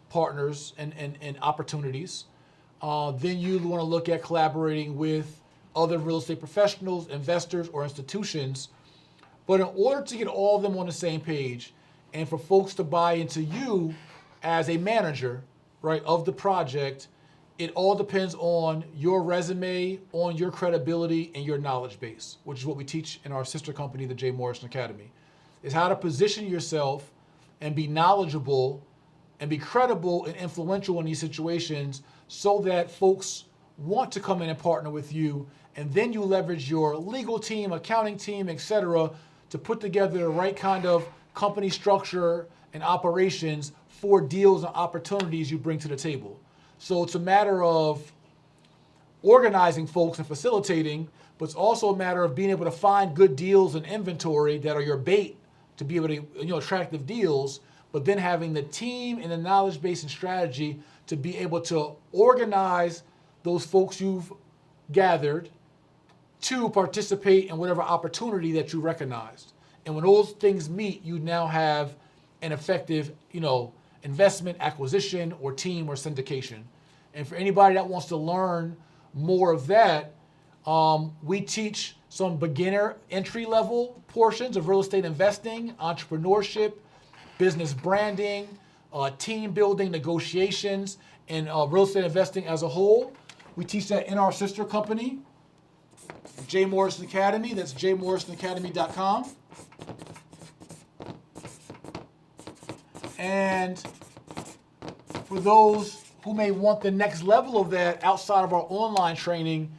partners and opportunities. Then you want to look at collaborating with other real estate professionals, investors, or institutions. But in order to get all of them on the same page and for folks to buy into you as a manager, right, of the project, it all depends on your resume, on your credibility, and your knowledge base, which is what we teach in our sister company, the Jay-Morrison Academy, is how to position yourself and be knowledgeable and be credible and influential in these situations so that folks want to come in and partner with you, and then you leverage your legal team, accounting team, etc., to put together the right kind of company structure and operations for deals and opportunities you bring to the table. So it's a matter of organizing folks and facilitating, but it's also a matter of being able to find good deals and inventory that are your bait to be able to, attractive deals, but then having the team and the knowledge base and strategy to be able to organize those folks you've gathered to participate in whatever opportunity that you recognized. And when those things meet, you now have an effective, investment acquisition or team or syndication. And for anybody that wants to learn more of that, we teach some beginner entry-level portions of real estate investing, entrepreneurship, business branding, team building, negotiations, and real estate investing as a whole. We teach that in our sister company, Jay-Morrison Academy. That's jay-morrison-academy.com. And for those who may want the next level of that outside of our online training,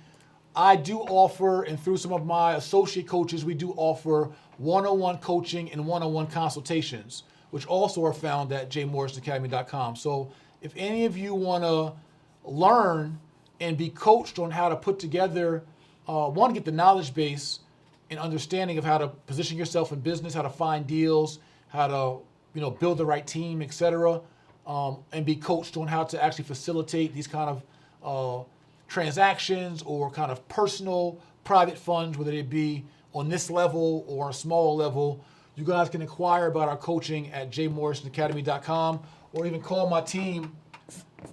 I do offer, and through some of my associate coaches, we do offer one-on-one coaching and one-on-one consultations, which also are found at jay-morrison-academy.com. So if any of you want to learn and be coached on how to put together, get the knowledge base and understanding of how to position yourself in business, how to find deals, how to build the right team, etc., and be coached on how to actually facilitate these kind of transactions or kind of personal private funds, whether they be on this level or a smaller level, you guys can inquire about our coaching at jay-morrison-academy.com or even call my team,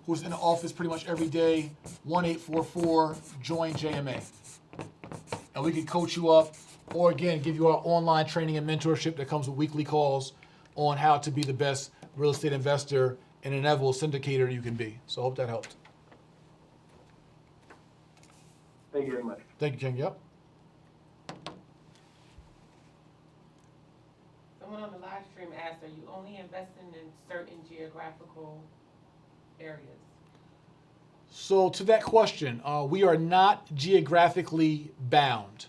who's in the office pretty much every day, 1-844-JOIN-JMA. And we can coach you up or, again, give you our online training and mentorship that comes with weekly calls on how to be the best real estate investor and inevitable syndicator you can be. So I hope that helped. Thank you very much. Thank you, King. Yep. Someone on the live stream asked, are you only investing in certain geographical areas? So to that question, we are not geographically bound.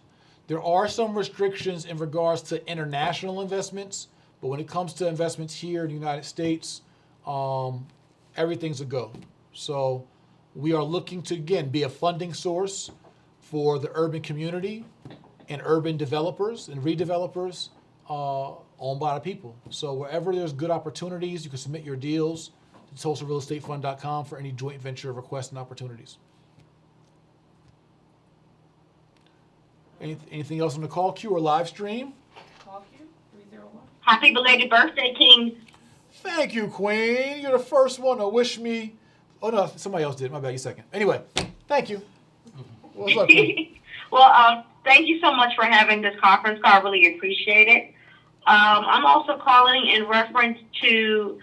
There are some restrictions in regards to international investments, but when it comes to investments here in the United States, everything's a go. So we are looking to, again, be a funding source for the urban community and urban developers and redevelopers owned by the people. So wherever there's good opportunities, you can submit your deals to tulsa-real-estate-fund.com for any joint venture requests and opportunities. Anything else on the call queue or live stream? Call queue 301. Happy belated birthday, King. Thank you, Queen. You're the first one to wish me. Oh, no, somebody else did. My bad, you second. Anyway, thank you. What's up, Queen? Well, thank you so much for having this conference call. I really appreciate it. I'm also calling in reference to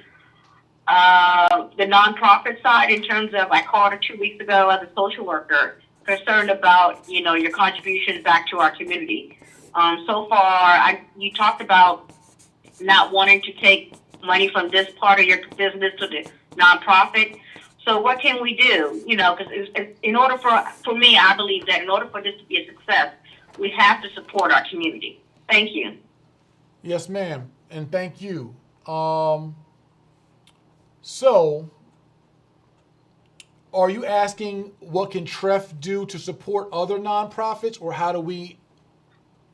the nonprofit side in terms of, I called 2 weeks ago as a social worker concerned about, your contributions back to our community. So far, you talked about not wanting to take money from this part of your business to the nonprofit. So what can we do? You know, because in order for me, I believe that in order for this to be a success, we have to support our community. Thank you. Yes, ma'am, and thank you. So, are you asking what can TREF do to support other nonprofits, or how do we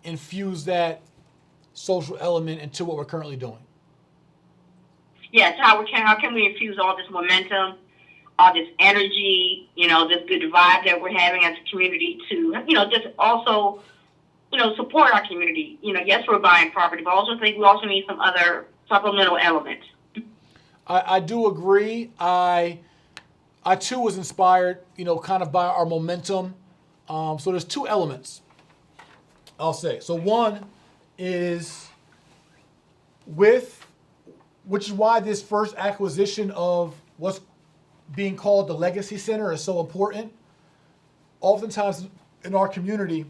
infuse that social element into what we're currently doing? Yes, how can we infuse all this momentum, all this energy, you know, this good vibe that we're having as a community to, you know, just also, you know, support our community. You know, yes, we're buying property, but I also think we also need some other supplemental elements. I do agree. I too was inspired, you know, kind of by our momentum. So there's two elements, I'll say. So one is which is why this first acquisition of what's being called the Legacy Center is so important. Oftentimes in our community,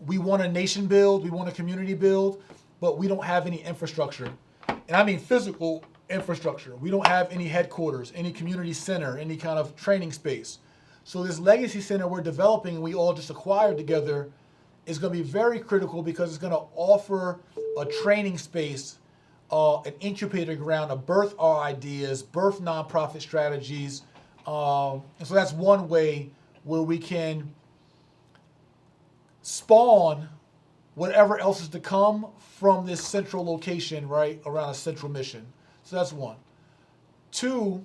we want a nation build, we want a community build, but we don't have any infrastructure. And I mean physical infrastructure. We don't have any headquarters, any community center, any kind of training space. So this Legacy Center we're developing and we all just acquired together is going to be very critical because it's going to offer a training space, an incubator ground to birth our ideas, birth nonprofit strategies. And so that's one way where we can spawn whatever else is to come from this central location, right, around a central mission. So that's one. Two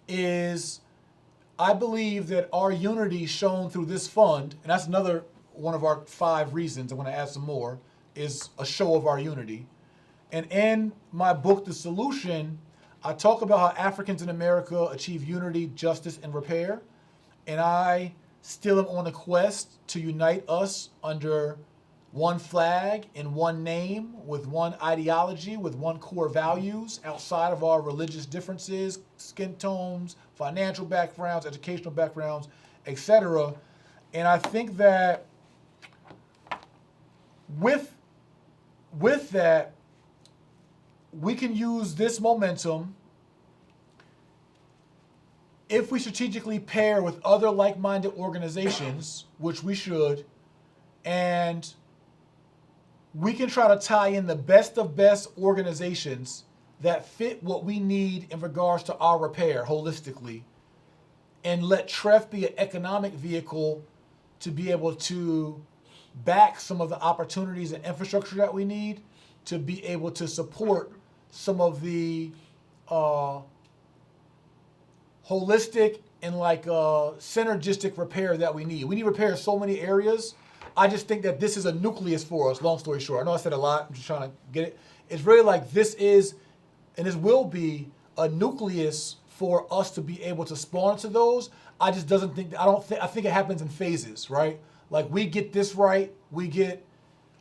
is I believe that our unity shown through this fund, and that's another one of our 5 reasons, I'm going to add some more, is a show of our unity. And in my book, The Solution, I talk about how Africans in America achieve unity, justice, and repair. And I still am on a quest to unite us under one flag and one name, with one ideology, with one core values, outside of our religious differences, skin tones, financial backgrounds, educational backgrounds, etc. And I think that with that, we can use this momentum if we strategically pair with other like-minded organizations, which we should, and we can try to tie in the best of best organizations that fit what we need in regards to our repair holistically, and let TREF be an economic vehicle to be able to back some of the opportunities and infrastructure that we need to be able to support some of the holistic and synergistic repair that we need. We need repair in so many areas. I just think that this is a nucleus for us, long story short. I know I said a lot, I'm just trying to get it. It's really like this is, and this will be, a nucleus for us to be able to spawn to those. I think it happens in phases, right? Like we get this right, we get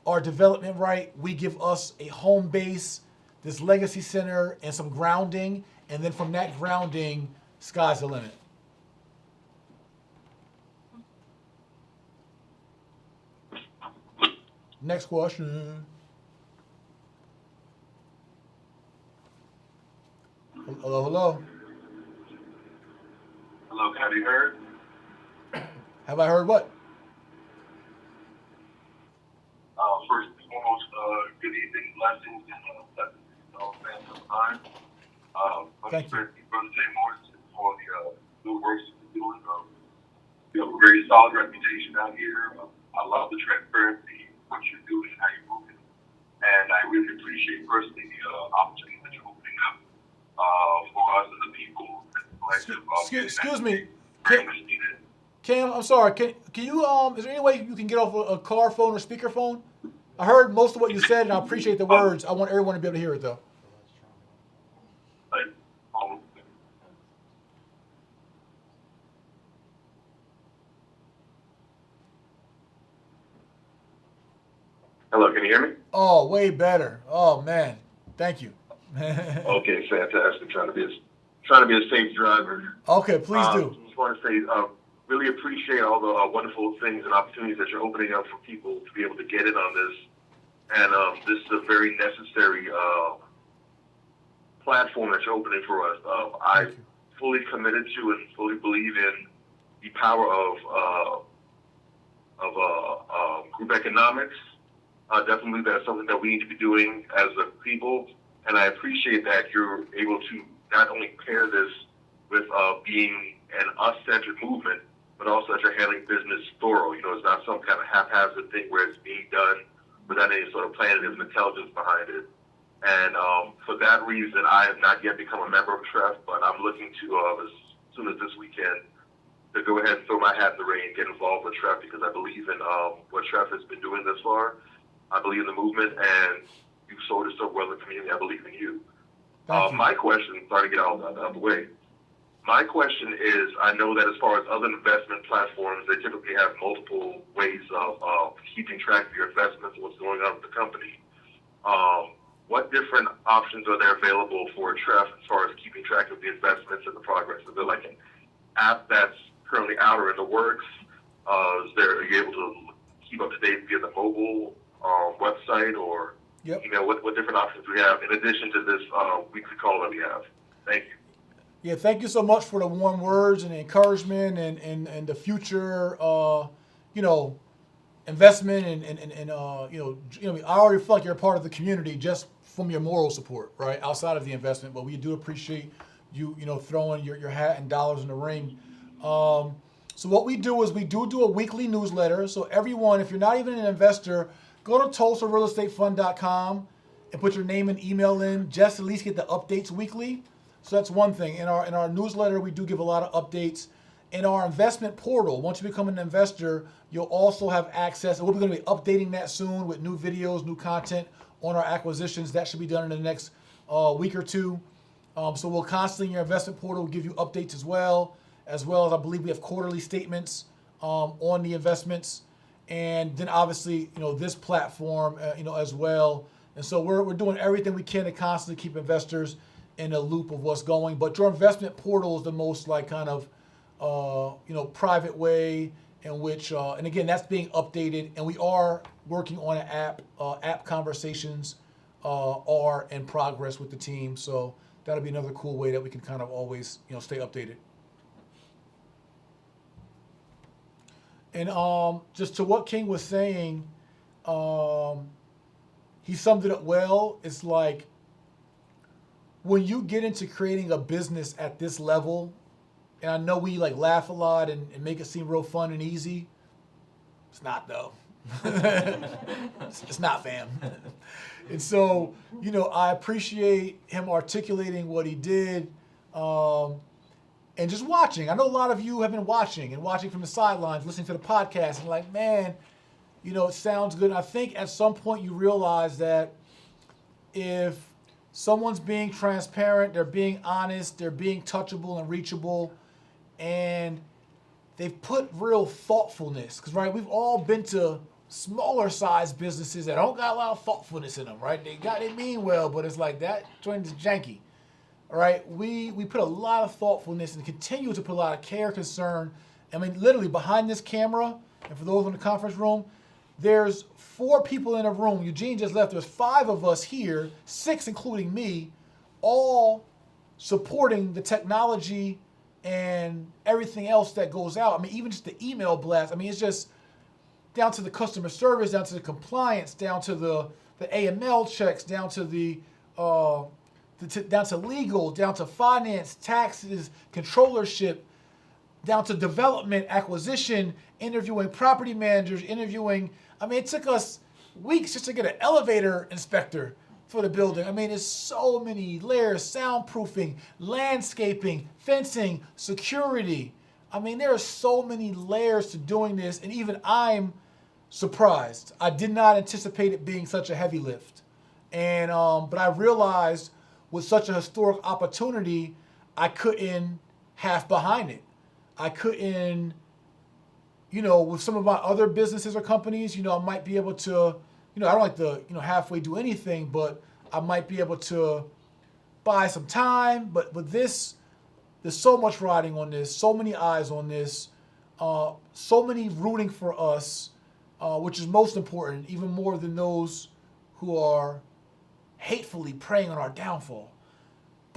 our development right, we give us a home base, this Legacy Center, and some grounding, and then from that grounding, sky's the limit. Next question. Hello, hello. Hello, have you heard? Have I heard what? First and foremost, good evening, blessings, and blessings to all fans of time. Thank you. Brother Jay-Morrison for the good work you're doing. You have a very solid reputation out here. I love the transparency, what you're doing, how you're moving, and I really appreciate personally the opportunity that you're opening up for us as the people. Excuse me, Cam. I'm sorry. Can you is there any way you can get off a car phone or speakerphone? I heard most of what you said, and I appreciate the words. I want everyone to be able to hear it, though. Hello, can you hear me? Oh, way better. Oh man, thank you. Okay, fantastic. Trying to be a safe driver. Okay, please do. Just want to say, really appreciate all the wonderful things and opportunities that you're opening up for people to be able to get in on this. And this is a very necessary platform that you're opening for us. I fully committed to and fully believe in the power of group economics. Definitely that's something that we need to be doing as a people, and I appreciate that you're able to not only pair this with being an us-centered movement, but also that you're handling business thorough. You know, it's not some kind of haphazard thing where it's being done without any sort of planning and intelligence behind it. And for that reason, I have not yet become a member of TREF, but I'm looking to, as soon as this weekend, to go ahead and throw my hat in the ring and get involved with TREF, because I believe in what TREF has been doing thus far. I believe in the movement, and you've sold it so well in the community. I believe in you. My question, sorry to get out of the way. My question is, I know that as far as other investment platforms, they typically have multiple ways of keeping track of your investments and what's going on with the company. What different options are there available for TREF as far as keeping track of the investments and the progress? Is there like an app that's currently out or in the works? Are you able to keep up to date via the mobile website or email? What different options do we have in addition to this weekly call that we have? Thank you. Yeah, thank you so much for the warm words and the encouragement and the future, investment and I already feel like you're a part of the community just from your moral support, right, outside of the investment. But we do appreciate you, throwing your hat and dollars in the ring. So what we do is we do a weekly newsletter. So everyone, if you're not even an investor, go to tulsa-real-estate-fund.com and put your name and email in, just to at least get the updates weekly. So that's one thing. In our newsletter, we do give a lot of updates. In our investment portal, once you become an investor, you'll also have access, and we're going to be updating that soon with new videos, new content on our acquisitions. That should be done in the next week or two. So we'll constantly, in your investment portal, give you updates as well as I believe we have quarterly statements on the investments. And then obviously, this platform, as well. And so we're doing everything we can to constantly keep investors in a loop of what's going. But your investment portal is the most kind of, private way in which, and again, that's being updated. And we are working on an app. App conversations are in progress with the team. So that'll be another cool way that we can kind of always, stay updated. And just to what King was saying, he summed it up well. It's like when you get into creating a business at this level, and I know we laugh a lot and make it seem real fun and easy. It's not though. It's not, fam. And so, I appreciate him articulating what he did. And just watching. I know a lot of you have been watching from the sidelines, listening to the podcast, and man, it sounds good. And I think at some point you realize that if someone's being transparent, they're being honest, they're being touchable and reachable, and they've put real thoughtfulness, because, right, we've all been to smaller size businesses that don't got a lot of thoughtfulness in them, right? They mean well, but it's like that joint is janky. All right, we put a lot of thoughtfulness and continue to put a lot of care, concern. I mean, literally behind this camera, and for those in the conference room, there's 4 people in a room. Eugene just left. There's 5 of us here, 6 including me, all supporting the technology and everything else that goes out. I mean, even just the email blast. I mean, it's just down to the customer service, down to the compliance, down to the AML checks, down to down to legal, down to finance, taxes, controllership, down to development, acquisition, interviewing property managers, I mean, it took us weeks just to get an elevator inspector for the building. I mean, it's so many layers: soundproofing, landscaping, fencing, security. I mean, there are so many layers to doing this, and even I'm surprised. I did not anticipate it being such a heavy lift. And but I realized with such a historic opportunity, I couldn't half behind it. I couldn't, with some of my other businesses or companies, I might be able to, I don't like to, halfway do anything, but I might be able to buy some time. But with this, there's so much riding on this, so many eyes on this, so many rooting for us, which is most important, even more than those who are hatefully preying on our downfall.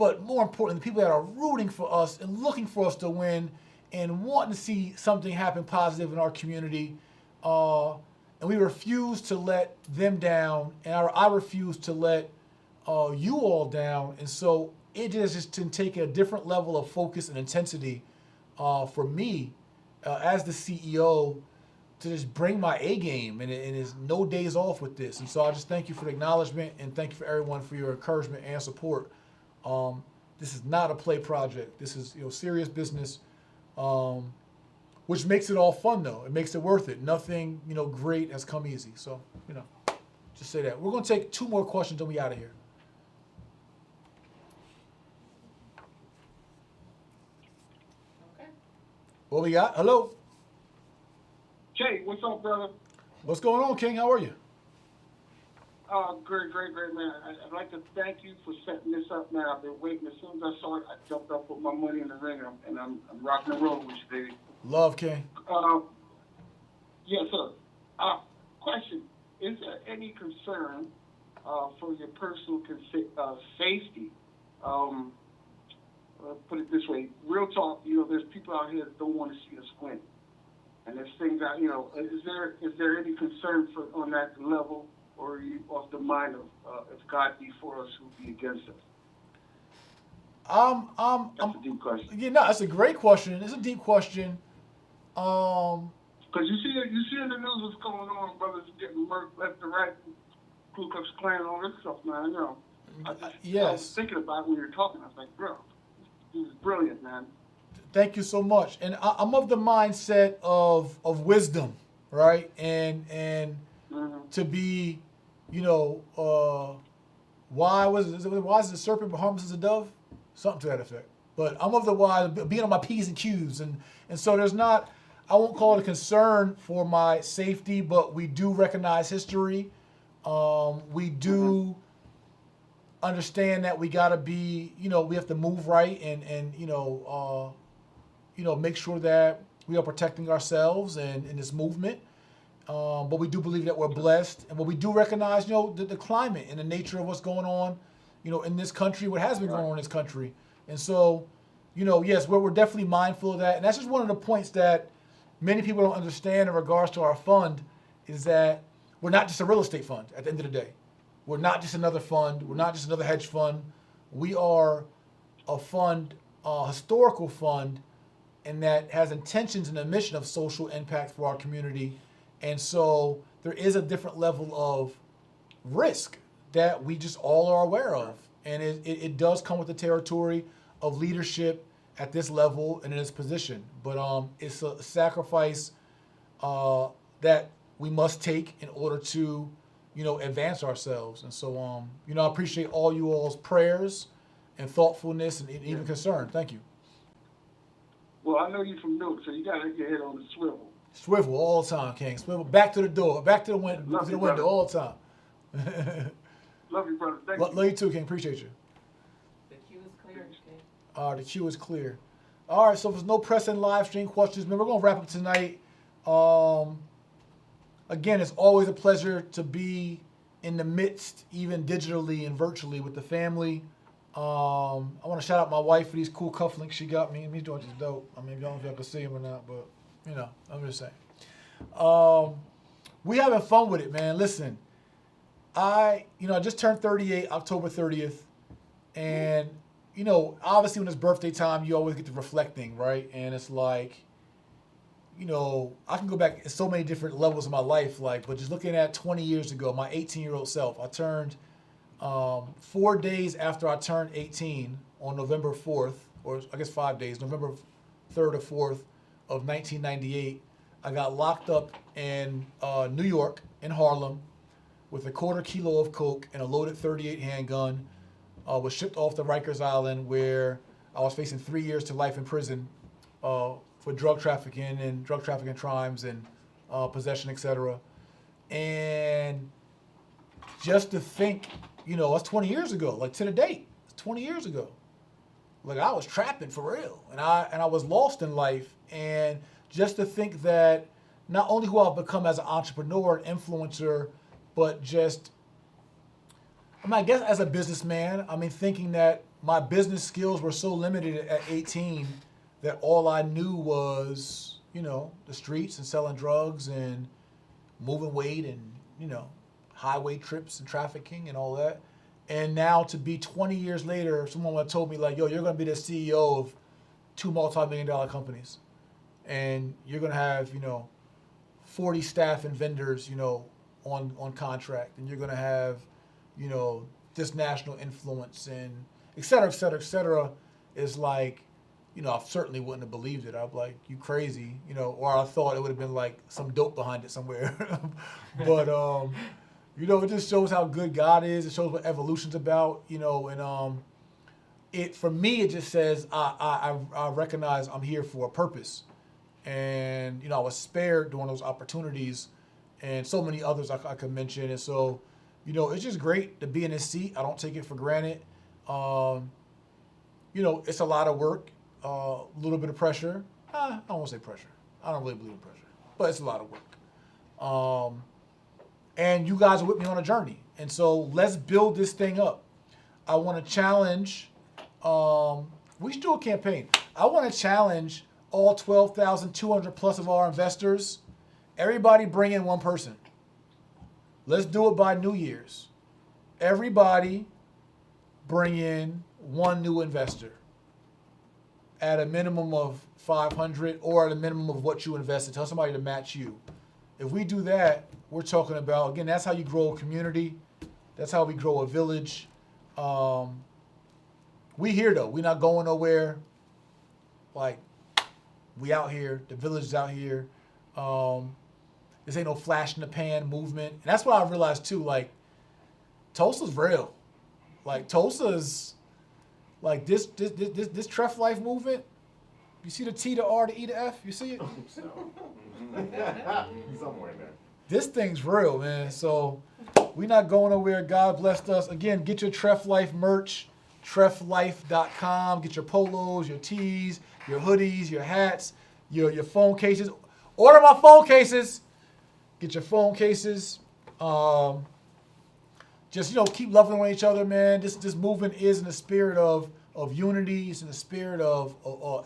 but more importantly, the people that are rooting for us and looking for us to win and wanting to see something happen positive in our community. And we refuse to let them down, and I refuse to let you all down. And so it just to take a different level of focus and intensity for me as the CEO to just bring my A game, and there's no days off with this. And so I just thank you for the acknowledgement, and thank you for everyone for your encouragement and support. This is not a play project. This is serious business, which makes it all fun though. It makes it worth it. Nothing great has come easy. So just say that. We're gonna take 2 more questions and we out of here. Okay. What we got? Hello. Jay, what's up, brother? What's going on, King? How are you? Great, man. I'd like to thank you for setting this up, man. I've been waiting. As soon as I saw it, I jumped up, put my money in the ring, and I'm rocking and rolling with you, baby. Love, King. Yes, sir. Question: is there any concern for your personal safety? Put it this way: real talk. There's people out here that don't want to see us win, and there's things that Is there any concern on that level? Or are you off the mind of if God be for us, who be against us? That's a deep question. Yeah, no, that's a great question. It's a deep question. Because you see in the news what's going on, brothers getting murked left and right, Ku Klux Klan, all this stuff, man. I was thinking about it when you were talking. I was like, bro, this is brilliant, man. Thank you so much. And I'm of the mindset of wisdom, right? And to be, why is the serpent harmless as a dove? Something to that effect. But I'm of the wise, being on my P's and Q's. And so there's not, I won't call it a concern for my safety, but we do recognize history. We do understand that we got to be, we have to move right and make sure that we are protecting ourselves and in this movement. But we do believe that we're blessed, but we do recognize, the climate and the nature of what's going on, in this country, what has been going on in this country. And so, yes, we're definitely mindful of that. And that's just one of the points that many people don't understand in regards to our fund is that we're not just a real estate fund at the end of the day. We're not just another fund. We're not just another hedge fund. We are a fund, a historical fund, and that has intentions and a mission of social impact for our community. And so there is a different level of risk that we just all are aware of. And it does come with the territory of leadership at this level and in this position. But it's a sacrifice that we must take in order to, advance ourselves. And so, I appreciate all you all's prayers and thoughtfulness and even concern. Thank you. Well, I know you from Newark, so you got to have your head on the swivel. Swivel all the time, King. Swivel back to the door, back to the window all the time. Love you, brother. Thank you. Love you too, King. Appreciate you. The queue is clear, King. The queue is clear. All right, so if there's no pressing live stream questions, man, we're going to wrap up tonight. Again, it's always a pleasure to be in the midst, even digitally and virtually, with the family. I want to shout out my wife for these cool cufflinks she got me. These joints is dope. I mean, I don't know if y'all can see them or not, but, I'm just saying. We having fun with it, man. Listen, I just turned 38 October 30th. And, obviously when it's birthday time, you always get to reflecting, right? And it's like, I can go back so many different levels of my life, but just looking at 20 years ago, my 18-year-old self, I turned 4 days after I turned 18 on November 4th, or I guess 5 days, November 3rd or 4th of 1998, I got locked up in New York, in Harlem, with a quarter kilo of coke and a loaded .38 handgun. Was shipped off to Rikers Island, where I was facing 3 years to life in prison for drug trafficking crimes and possession, etc. And just to think, that's 20 years ago, to the date, it's 20 years ago. I was trapping for real, and I was lost in life. And just to think that not only who I've become as an entrepreneur and influencer, but just, I guess as a businessman, thinking that my business skills were so limited at 18 that all I knew was, the streets and selling drugs and moving weight and, highway trips and trafficking and all that. And now to be 20 years later, someone would have told me like, yo, you're going to be the CEO of 2 multi-million-dollar companies. And you're going to have, 40 staff and vendors, on contract. And you're going to have, this national influence and et cetera, et cetera, et cetera. Is like, I certainly wouldn't have believed it. I'd be like, you crazy, or I thought it would have been like some dope behind it somewhere. But, it just shows how good God is. It shows what evolution's about, and for me, it just says I recognize I'm here for a purpose. And, I was spared during those opportunities and so many others I could mention. And so, it's just great to be in this seat. I don't take it for granted. It's a lot of work, a little bit of pressure. I don't want to say pressure. I don't really believe in pressure, but it's a lot of work. And you guys are with me on a journey. And so let's build this thing up. I want to challenge, we should do a campaign. I want to challenge all 12,200 plus of our investors. Everybody bring in one person. Let's do it by New Year's. Everybody bring in one new investor at a minimum of 500 or at a minimum of what you invested. Tell somebody to match you. If we do that, we're talking about, again, that's how you grow a community. That's how we grow a village. We here though. We're not going nowhere. Like, we out here. The village is out here. This ain't no flash in the pan movement. And that's what I realized too. Like, Tulsa's real. Like, Tulsa's like this Treff Life movement. You see the T, the R, the E, the F? You see it? Somewhere in there. This thing's real, man. So we're not going nowhere. God blessed us. Again, get your Treff Life merch, trefflife.com. Get your polos, your tees, your hoodies, your hats, your phone cases. Order my phone cases. Get your phone cases. Just, keep loving on each other, man. This movement is in the spirit of unity. It's in the spirit of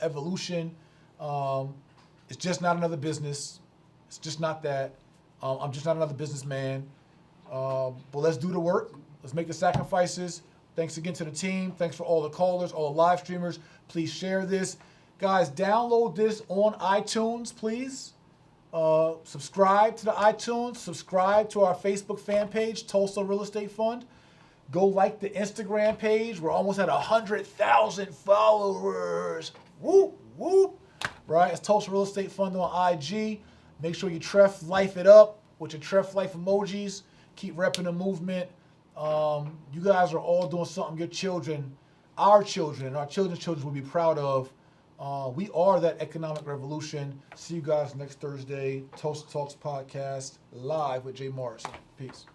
evolution. It's just not another business. It's just not that. I'm just not another businessman. But let's do the work. Let's make the sacrifices. Thanks again to the team. Thanks for all the callers, all the live streamers. Please share this. Guys, download this on iTunes, please. Subscribe to the iTunes. Subscribe to our Facebook fan page, Tulsa Real Estate Fund. Go like the Instagram page. We're almost at 100,000 followers. Whoop, whoop. Right? It's Tulsa Real Estate Fund on IG. Make sure you Treff Life it up with your Treff Life emojis. Keep repping the movement. You guys are all doing something your children, our children, and our children's children will be proud of. We are that economic revolution. See you guys next Thursday. Tulsa Talks podcast live with Jay Morrison. Peace.